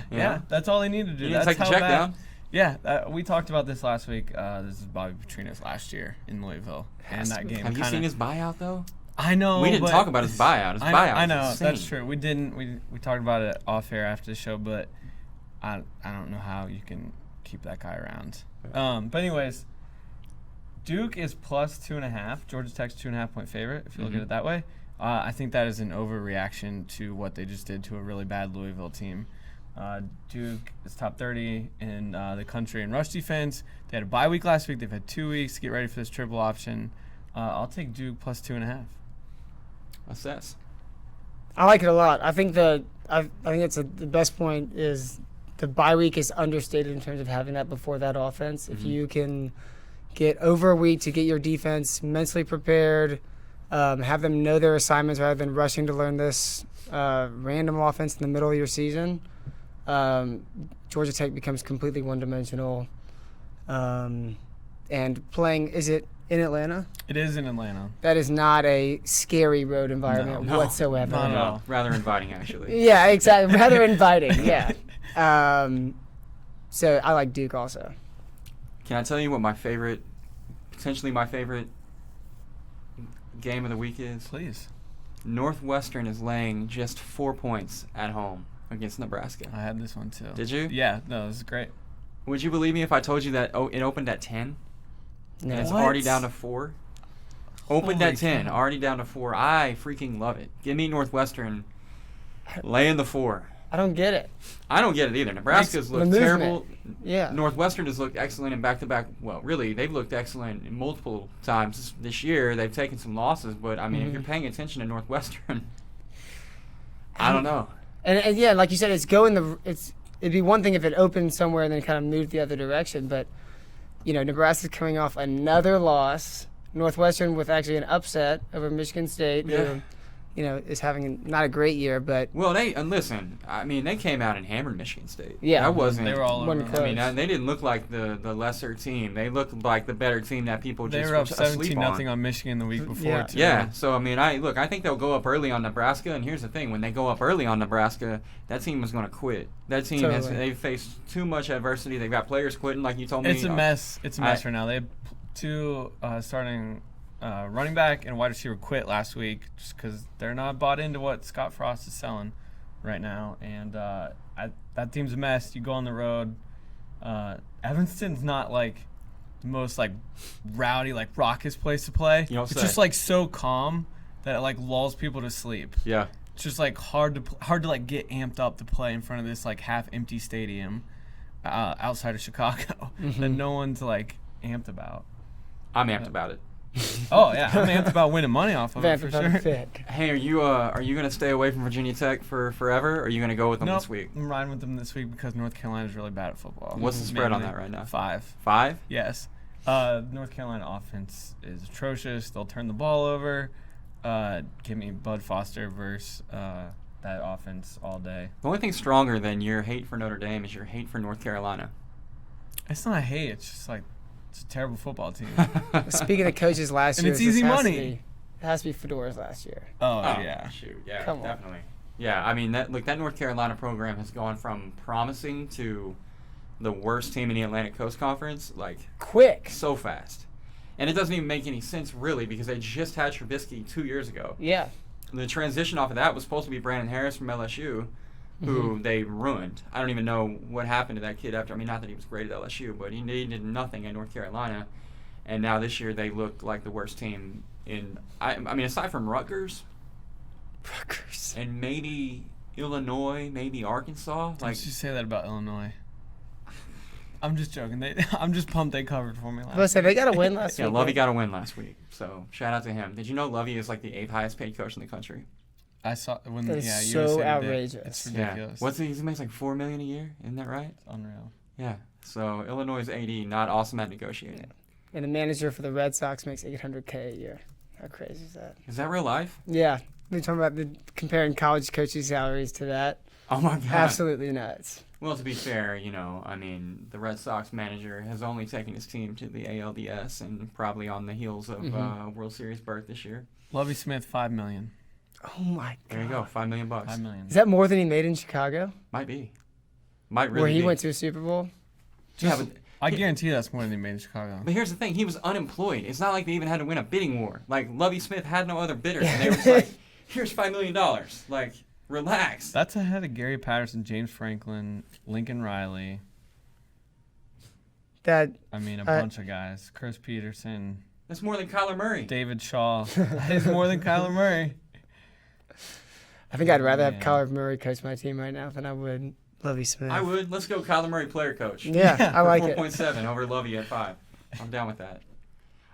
That's all they needed to do. You didn't take the check down. Yeah, we talked about this last week. This is Bobby Petrino's last year in Louisville, and that game. Have you seen his buyout though? I know. We didn't talk about his buyout. I know that's true. We didn't. We talked about it off air after the show, but I don't know how you can keep that guy around. But anyways, Duke is plus 2.5. Georgia Tech's 2.5-point favorite. If you look at it that way. I think that is an overreaction to what they just did to a really bad Louisville team. Duke is top 30 in the country in rush defense. They had a bye week last week. They've had 2 weeks to get ready for this triple option. I'll take Duke plus 2.5. Assess. I like it a lot. I think the best point is the bye week is understated in terms of having that before that offense. Mm-hmm. If you can get over a week to get your defense mentally prepared, have them know their assignments rather than rushing to learn this random offense in the middle of your season. Georgia Tech becomes completely one-dimensional. And playing, is it in Atlanta? It is in Atlanta. That is not a scary road environment whatsoever. Not at all. Rather inviting, actually. Yeah, exactly. Rather inviting, yeah. So I like Duke also. Can I tell you what potentially my favorite game of the week is? Please. Northwestern is laying just 4 points at home against Nebraska. I had this one too. Did you? Yeah, no, this is great. Would you believe me if I told you that it opened at 10? No. And it's already down to 4? Opened at 10, already down to 4. I freaking love it. Give me Northwestern laying the 4. I don't get it. I don't get it either. Nebraska's looked terrible. Yeah. Northwestern has looked excellent in back-to-back. Well, really, they've looked excellent in multiple times this year. They've taken some losses, but, I mean, if you're paying attention to Northwestern, I don't know. And yeah, like you said, it'd be one thing if it opened somewhere and then kind of moved the other direction, but, Nebraska's coming off another loss. Northwestern with actually an upset over Michigan State, who, is having not a great year, but... Well, listen, I mean, they came out and hammered Michigan State. Yeah. That wasn't... They were all over. I mean, they didn't look like the lesser team. They looked like the better team that people just They were up asleep 17-0 on Michigan the week before, too. Yeah, so, I mean, I think they'll go up early on Nebraska, and here's the thing. When they go up early on Nebraska, that team is going to quit. That team they've faced too much adversity. They've got players quitting, like you told me. It's a mess. It's a mess right now. They have 2 starting... running back and wide receiver quit last week just because they're not bought into what Scott Frost is selling right now. And that team's a mess. You go on the road. Evanston's not like the most like rowdy, like raucous place to play. It's just like so calm that it like lulls people to sleep. Yeah. It's just like hard to like get amped up to play in front of this like half empty stadium. outside of Chicago that no one's like amped about. I'm amped about it. Oh yeah, I'm amped about winning money off of it for sure. Hey, are you gonna stay away from Virginia Tech for forever, or are you gonna go with them this week? I'm riding with them this week because North Carolina's really bad at football. What's the spread on that right now? 5. 5? Yes. North Carolina offense is atrocious. They'll turn the ball over. Give me Bud Foster versus that offense all day. The only thing stronger than your hate for Notre Dame is your hate for North Carolina. It's not hate. It's just like it's a terrible football team. Speaking of coaches last year, and it's easy money. It has to be Fedora's last year. Oh yeah. Shoot. Yeah, Come on. definitely. Yeah, I mean that North Carolina program has gone from promising to the worst team in the Atlantic Coast Conference, like quick, so fast. And it doesn't even make any sense really because they just had Trubisky 2 years ago. Yeah. The transition off of that was supposed to be Brandon Harris from LSU, who they ruined. I don't even know what happened to that kid after. I mean, not that he was great at LSU, but he did nothing at North Carolina. And now this year they look like the worst team in. I mean, aside from Rutgers, and maybe Illinois, maybe Arkansas. Don't you say that about Illinois? I'm just joking. I'm just pumped they covered for me last week. Listen, they got a win last week. Yeah, Lovey got a win last week. So shout out to him. Did you know Lovey is like the 8th highest paid coach in the country? I saw when That's USA so did. outrageous. It's ridiculous. Yeah. He makes like $4 million a year. Isn't that right? It's unreal. Yeah. So Illinois' AD not awesome at negotiating. Yeah. And the manager for the Red Sox makes $800K a year. How crazy is that? Is that real life? Yeah. They're talking about comparing college coaching salaries to that. Oh my God. Absolutely nuts. Well, to be fair, I mean, the Red Sox manager has only taken his team to the ALDS and probably on the heels of World Series berth this year. Lovie Smith, $5 million. Oh my God. There you go, $5 million. $5 million. Is that more than he made in Chicago? Might be. Might really Where he be. went to a Super Bowl? Yeah, but I guarantee that's more than he made in Chicago. But here's the thing: he was unemployed. It's not like they even had to win a bidding war. Like Lovie Smith had no other bidder, and they were just like, "Here's $5 million." Like, relax. That's ahead of Gary Patterson, James Franklin, Lincoln Riley. A bunch of guys. Chris Peterson. That's more than Kyler Murray. David Shaw. That is more than Kyler Murray. I think I'd rather have Kyler Murray coach my team right now than I would Lovie Smith. I would. Let's go Kyler Murray player coach. Yeah, I like it. 4.7 over Lovie at 5. I'm down with that.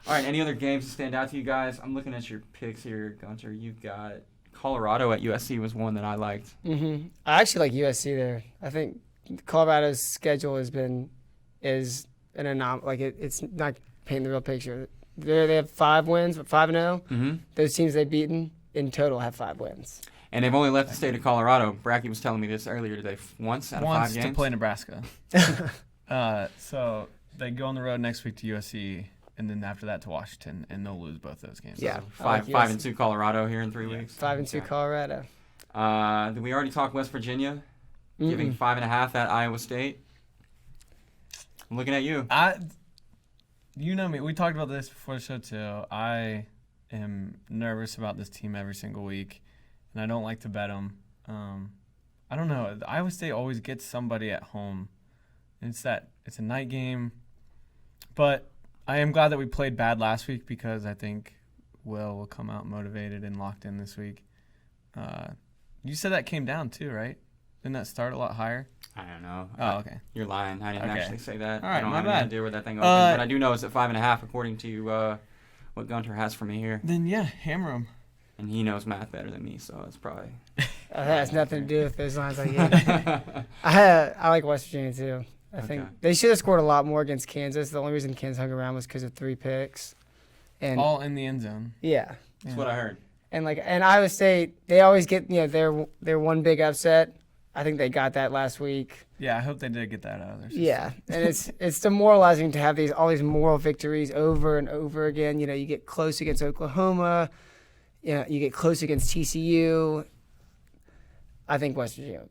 All right, any other games that stand out to you guys? I'm looking at your picks here, Gunter. You've got Colorado at USC was one that I liked. I actually like USC there. I think Colorado's schedule is an anomaly. Like it's not painting the real picture. They have 5 wins, but 5-0. Those teams they've beaten in total have 5 wins. And they've only left the state of Colorado. Bracky was telling me this earlier today. Once out of 5 games. To play Nebraska. So they go on the road next week to USC, and then after that to Washington, and they'll lose both those games. Yeah, so 5-2 Colorado here in 3 weeks. 5-2 Colorado. Did we already talk West Virginia? Giving 5.5 at Iowa State. I'm looking at you. You know me. We talked about this before the show too. I am nervous about this team every single week, and I don't like to bet them. I don't know. Iowa State always gets somebody at home. And it's a night game. But I am glad that we played bad last week because I think Will come out motivated and locked in this week. You said that came down too, right? Didn't that start a lot higher? I don't know. Oh, okay. You're lying. I didn't actually say that. All right, I don't my have bad. any idea where that thing opened, but I do know it's at 5.5 according to what Gunter has for me here. Then yeah, hammer him. And he knows math better than me, so it's probably. That has nothing to do with those lines I gave. I like West Virginia too. I think they should have scored a lot more against Kansas. The only reason Kansas hung around was because of 3 picks. And all in the end zone. Yeah. That's what I heard. And Iowa State, they always get their one big upset. I think they got that last week. Yeah, I hope they did get that out of their system. Yeah, and it's demoralizing to have all these moral victories over and over again. You get close against Oklahoma. You get close against TCU. I think West Virginia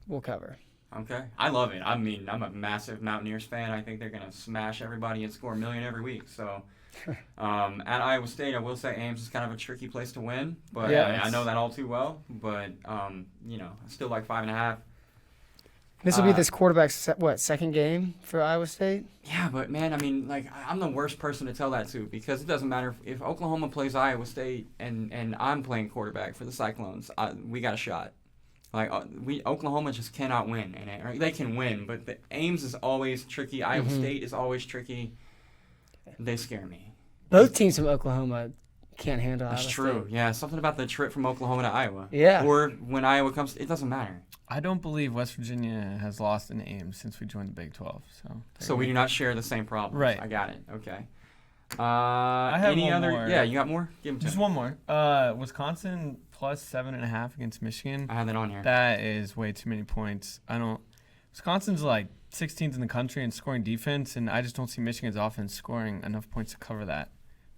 will cover. Okay. I love it. I mean, I'm a massive Mountaineers fan. I think they're going to smash everybody and score a million every week. So, at Iowa State, I will say Ames is kind of a tricky place to win. But yeah, I know that all too well. But, I still like 5.5. This will be this quarterback's, second game for Iowa State? Yeah, but, man, I mean, I'm the worst person to tell that to because it doesn't matter if Oklahoma plays Iowa State and I'm playing quarterback for the Cyclones. We got a shot. Like Oklahoma just cannot win, and they can win, but the Ames is always tricky. Iowa State is always tricky. They scare me. Both teams from Oklahoma can't handle Iowa That's true. State. Yeah, something about the trip from Oklahoma to Iowa. Yeah. Or when Iowa comes, it doesn't matter. I don't believe West Virginia has lost in Ames since we joined the Big 12. So we do not share the same problem. Right. I got it. Okay. I have any one other? more. Yeah, you got more? Give them to Just me. one more. Wisconsin plus 7.5 against Michigan. I have that on here. That is way too many points. Wisconsin's like 16th in the country in scoring defense, and I just don't see Michigan's offense scoring enough points to cover that.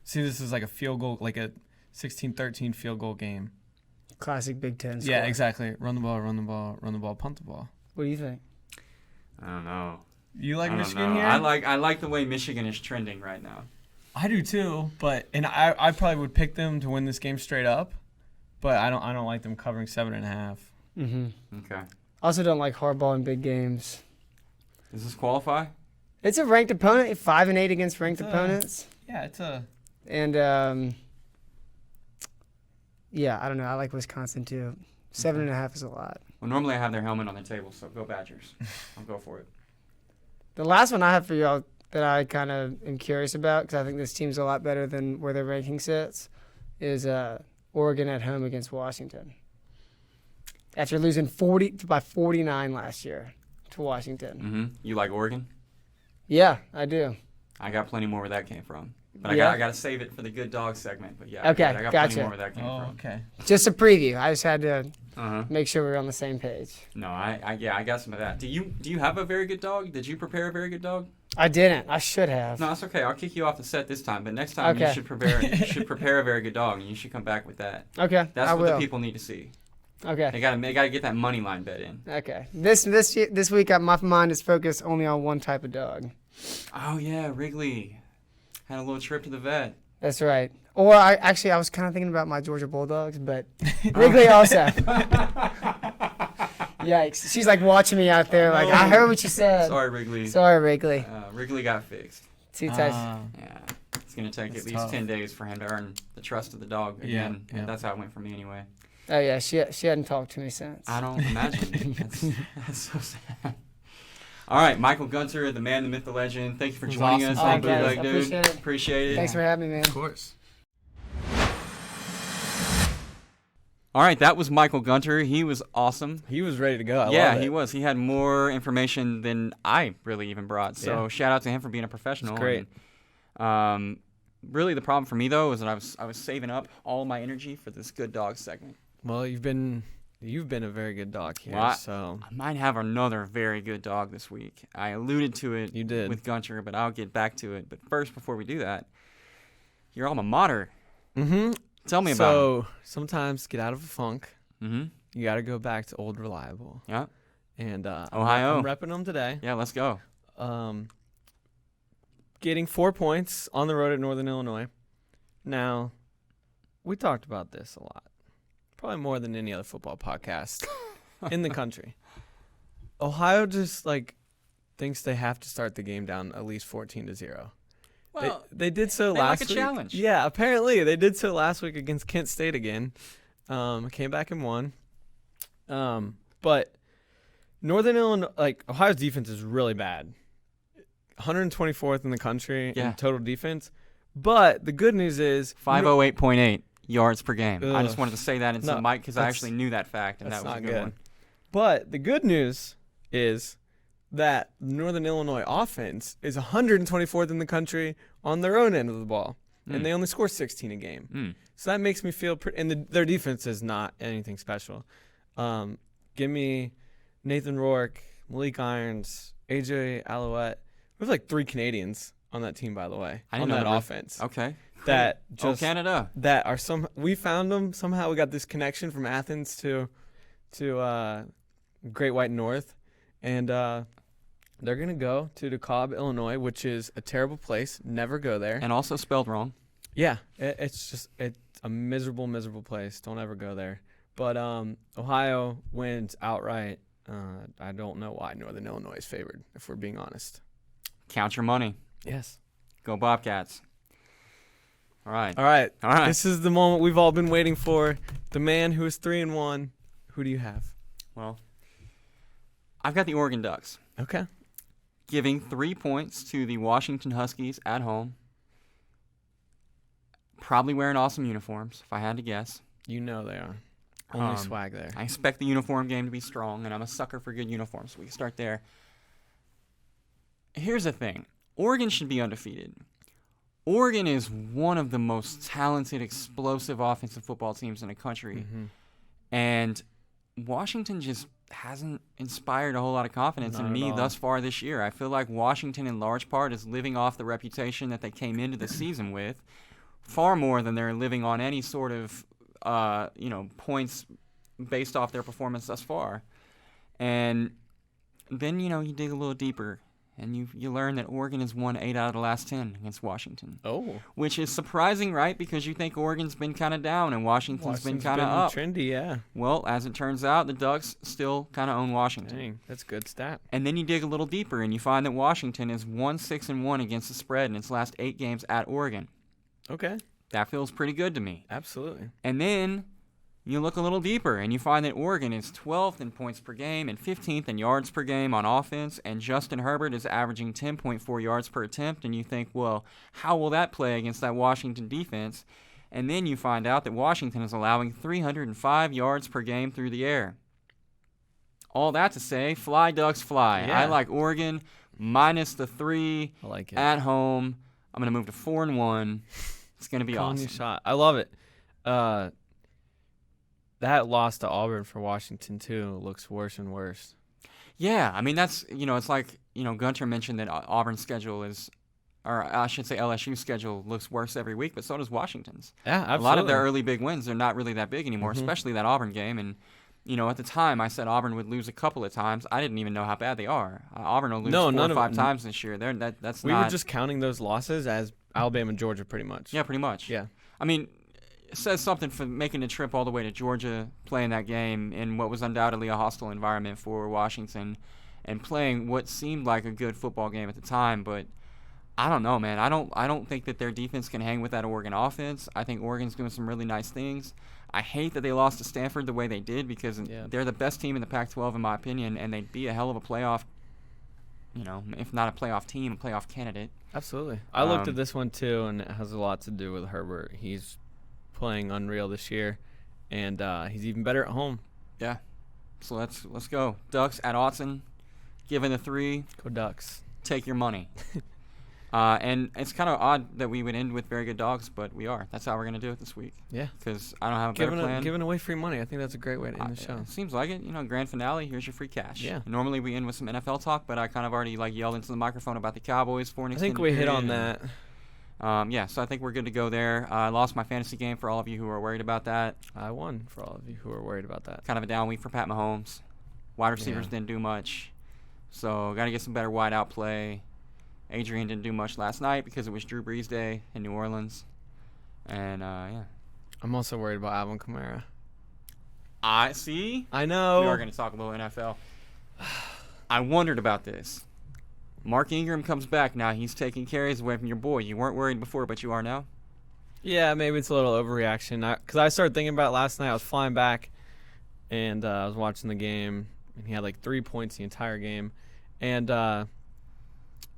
See, this is like a field goal, like a 16-13 field goal game. Classic Big Ten score. Yeah, exactly. Run the ball, run the ball, run the ball, punt the ball. What do you think? I don't know. You like I don't Michigan know. here? I like the way Michigan is trending right now. I do too, and I probably would pick them to win this game straight up, but I don't like them covering 7.5. Okay. Also don't like Harbaugh in big games. Does this qualify? It's a ranked opponent. 5-8 against ranked opponents. Yeah, it's a. And yeah, I don't know. I like Wisconsin too. 7.5 is a lot. Well, normally I have their helmet on the table, so go Badgers. I'll go for it. The last one I have for y'all that I kind of am curious about, because I think this team's a lot better than where their ranking sits, is Oregon at home against Washington. After losing 49 last year to Washington. You like Oregon? Yeah, I do. I got plenty more where that came from. But Yeah? I got to save it for the good dog segment. But yeah, Okay, I got gotcha. plenty more where that came from. Okay. Just a preview. I just had to Uh-huh. make sure we're on the same page. No, I got some of that. Do you have a very good dog? Did you prepare a very good dog? I didn't. I should have. No, that's okay. I'll kick you off the set this time. But next time Okay. you should prepare a very good dog, and you should come back with that. Okay, That's I what will. the people need to see. Okay. They gotta get that money line bet in. Okay. This week, my mind is focused only on one type of dog. Oh yeah, Wrigley had a little trip to the vet. That's right. Or I was kind of thinking about my Georgia Bulldogs, but Wrigley also. Yikes! She's like watching me out there, like I heard what you said. Sorry, Wrigley. Sorry, Wrigley. Wrigley got fixed. Too tight. Yeah, it's gonna take That's at least tough. 10 days for him to earn the trust of the dog again. Yeah. And that's how it went for me anyway. Oh yeah, she hadn't talked to me since. I don't imagine. That's so sad. All right, Michael Gunter, the man, the myth, the legend. Thank you for It was joining awesome. us on Thank you, guys. Bootleg, I dude. appreciate it. Appreciate it. Thanks for having me, man. Of course. All right, that was Michael Gunter. He was awesome. He was ready to go. I Yeah, love it. he was. He had more information than I really even brought. So Yeah. shout out to him for being a professional. It's great. And, really, the problem for me though is that I was saving up all my energy for this good dog segment. Well, you've been a very good dog here, Well, so I might have another very good dog this week. I alluded to it You did. with Gunter, but I'll get back to it. But first, before we do that, your alma mater. Tell me about So sometimes get out of a funk. it. Mm-hmm. You got to go back to Old Reliable. Yeah. And Ohio. I'm repping them today. Yeah, let's go. Getting 4 points on the road at Northern Illinois. Now, we talked about this a lot. Probably more than any other football podcast in the country. Ohio just thinks they have to start the game down at least 14-0. Well, They did so they last like a week. challenge. Yeah, apparently they did so last week against Kent State again. Came back and won. But Northern Illinois, Ohio's defense is really bad. 124th in the country Yeah. in total defense. But the good news is 508.8 yards per game. I just Ugh. wanted to say that into No, the mic because I that's- actually knew that fact, and that's that was a not good good. one. But the good news is that Northern Illinois offense is 124th in the country on their own end of the ball, and they only score 16 a game. So that makes me feel pretty. And their defense is not anything special. Give me Nathan Rourke, Malik Irons, AJ Alouette. We have 3 Canadians on that team, by the way, I on didn't know that there were- offense. Okay. That Oh, just Canada. that are we found them somehow. We got this connection from Athens to Great White North, and they're gonna go to DeKalb, Illinois, which is a terrible place. Never go there. And also spelled wrong. Yeah, it's a miserable place. Don't ever go there. But Ohio wins outright. I don't know why Northern Illinois is favored, if we're being honest. Count your money. Yes. Go Bobcats. All right. All right. All right. This is the moment we've all been waiting for. The man who is 3-1. Who do you have? Well, I've got the Oregon Ducks. Okay. Giving 3 points to the Washington Huskies at home. Probably wearing awesome uniforms, if I had to guess. You know they are. Only swag there. I expect the uniform game to be strong, and I'm a sucker for good uniforms, so we can start there. Here's the thing. Oregon should be undefeated. Oregon is one of the most talented, explosive offensive football teams in the country. Mm-hmm. And Washington just hasn't inspired a whole lot of confidence in me thus far this year. I feel like Washington, in large part, is living off the reputation that they came into the season with, far more than they're living on any sort of points based off their performance thus far. And then, you dig a little deeper, and you learn that Oregon has won 8 out of the last 10 against Washington. Oh. Which is surprising, right? Because you think Oregon's been kind of down and Washington's been kind of up. Trendy, yeah. Well, as it turns out, the Ducks still kind of own Washington. Dang, that's a good stat. And then you dig a little deeper, and you find that Washington is 1-6-1 against the spread in its last 8 games at Oregon. Okay. That feels pretty good to me. Absolutely. And then you look a little deeper, and you find that Oregon is 12th in points per game and 15th in yards per game on offense, and Justin Herbert is averaging 10.4 yards per attempt, and you think, well, how will that play against that Washington defense? And then you find out that Washington is allowing 305 yards per game through the air. All that to say, fly, Ducks, fly. Yeah. I like Oregon minus the 3 I like it. at home. I'm going to move to 4-1. It's going to be Calling awesome. you shot. I love it. That loss to Auburn for Washington, too, looks worse and worse. Yeah, I mean, that's, it's like, Gunter mentioned that Auburn's schedule is, or I should say LSU's schedule looks worse every week, but so does Washington's. Yeah, absolutely. A lot of their early big wins, they're not really that big anymore, Mm-hmm. especially that Auburn game. And, at the time, I said Auburn would lose a couple of times. I didn't even know how bad they are. Auburn will lose 4 or 5 times this year. We were just counting those losses as Alabama and Georgia, pretty much. Yeah, pretty much. Yeah. I mean, it says something for making the trip all the way to Georgia, playing that game in what was undoubtedly a hostile environment for Washington, and playing what seemed like a good football game at the time. But I don't know, man. I don't think that their defense can hang with that Oregon offense. I think Oregon's doing some really nice things. I hate that they lost to Stanford the way they did, because they're the best team in the Pac-12 in my opinion, and they'd be a hell of a playoff, if not a playoff team, a playoff candidate. Absolutely. I looked at this one too, and it has a lot to do with Herbert. He's playing unreal this year, and he's even better at home. Yeah. So let's go. Ducks at Autzen, given the 3. Go Ducks. Take your money. And it's kind of odd that we would end with very good dogs, but we are. That's how we're going to do it this week. Yeah. Because I don't have a better plan. Giving away free money. I think that's a great way to end the show. It seems like it. Grand finale, here's your free cash. Yeah. Normally we end with some NFL talk, but I kind of already yelled into the microphone about the Cowboys for an I extended think we hit period. on that. Yeah, so I think we're good to go there. I lost my fantasy game for all of you who are worried about that. I won for all of you who are worried about that. Kind of a down week for Pat Mahomes. Wide receivers didn't do much. So got to get some better wide out play. Adrian didn't do much last night because it was Drew Brees Day in New Orleans. And, yeah. I'm also worried about Alvin Kamara. I see. I know. We are going to talk a little NFL. I wondered about this. Mark Ingram comes back now. He's taking carries away from your boy. You weren't worried before, but you are now? Yeah, maybe it's a little overreaction. Because I started thinking about it last night. I was flying back, and I was watching the game, and he had 3 points the entire game. And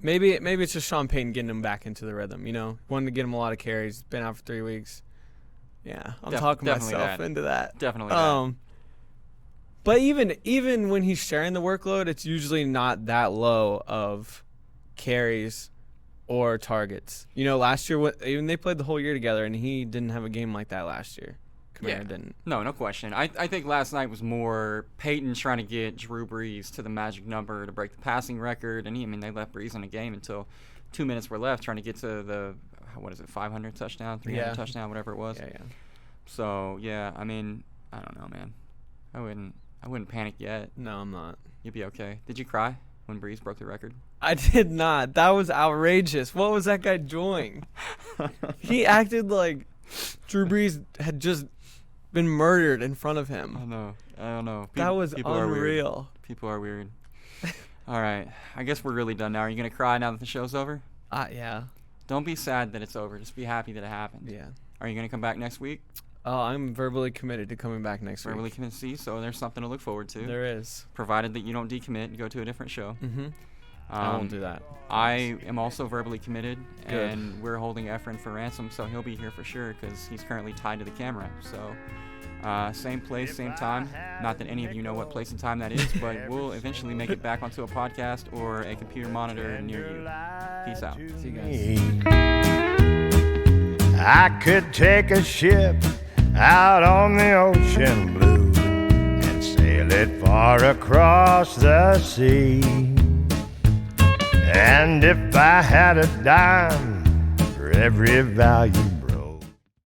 maybe it's just Sean Payton getting him back into the rhythm, Wanted to get him a lot of carries. Been out for 3 weeks. Yeah, I'm talking myself into that. Definitely that. But even when he's sharing the workload, it's usually not that low of carries or targets. Last year, even they played the whole year together, and he didn't have a game like that last year. Kamara didn't. No question. I think last night was more Peyton trying to get Drew Brees to the magic number to break the passing record, and they left Brees in the game until 2 minutes were left, trying to get to the 500 touchdown, 300 touchdown, whatever it was. Yeah. So I don't know, man. I wouldn't panic yet. No, I'm not. You'd be okay. Did you cry when Brees broke the record? I did not. That was outrageous. What was that guy doing? He acted like Drew Brees had just been murdered in front of him. I don't know. That was people unreal. People are weird. All right. I guess we're really done now. Are you going to cry now that the show's over? Yeah. Don't be sad that it's over. Just be happy that it happened. Yeah. Are you going to come back next week? Oh, I'm verbally committed to coming back next Verbally week. committed. See, so there's something to look forward to. There is. Provided that you don't decommit and go to a different show. Mm-hmm. I won't do that. I am also verbally committed, Good. and we're holding Efren for ransom, so he'll be here for sure because he's currently tied to the camera. So, same place, same time. Not that any of you know what place and time that is, but we'll eventually make it back onto a podcast or a computer monitor near you. Peace out. See you guys. I could take a ship out on the ocean blue and sail it far across the sea. And if I had a dime for every valuable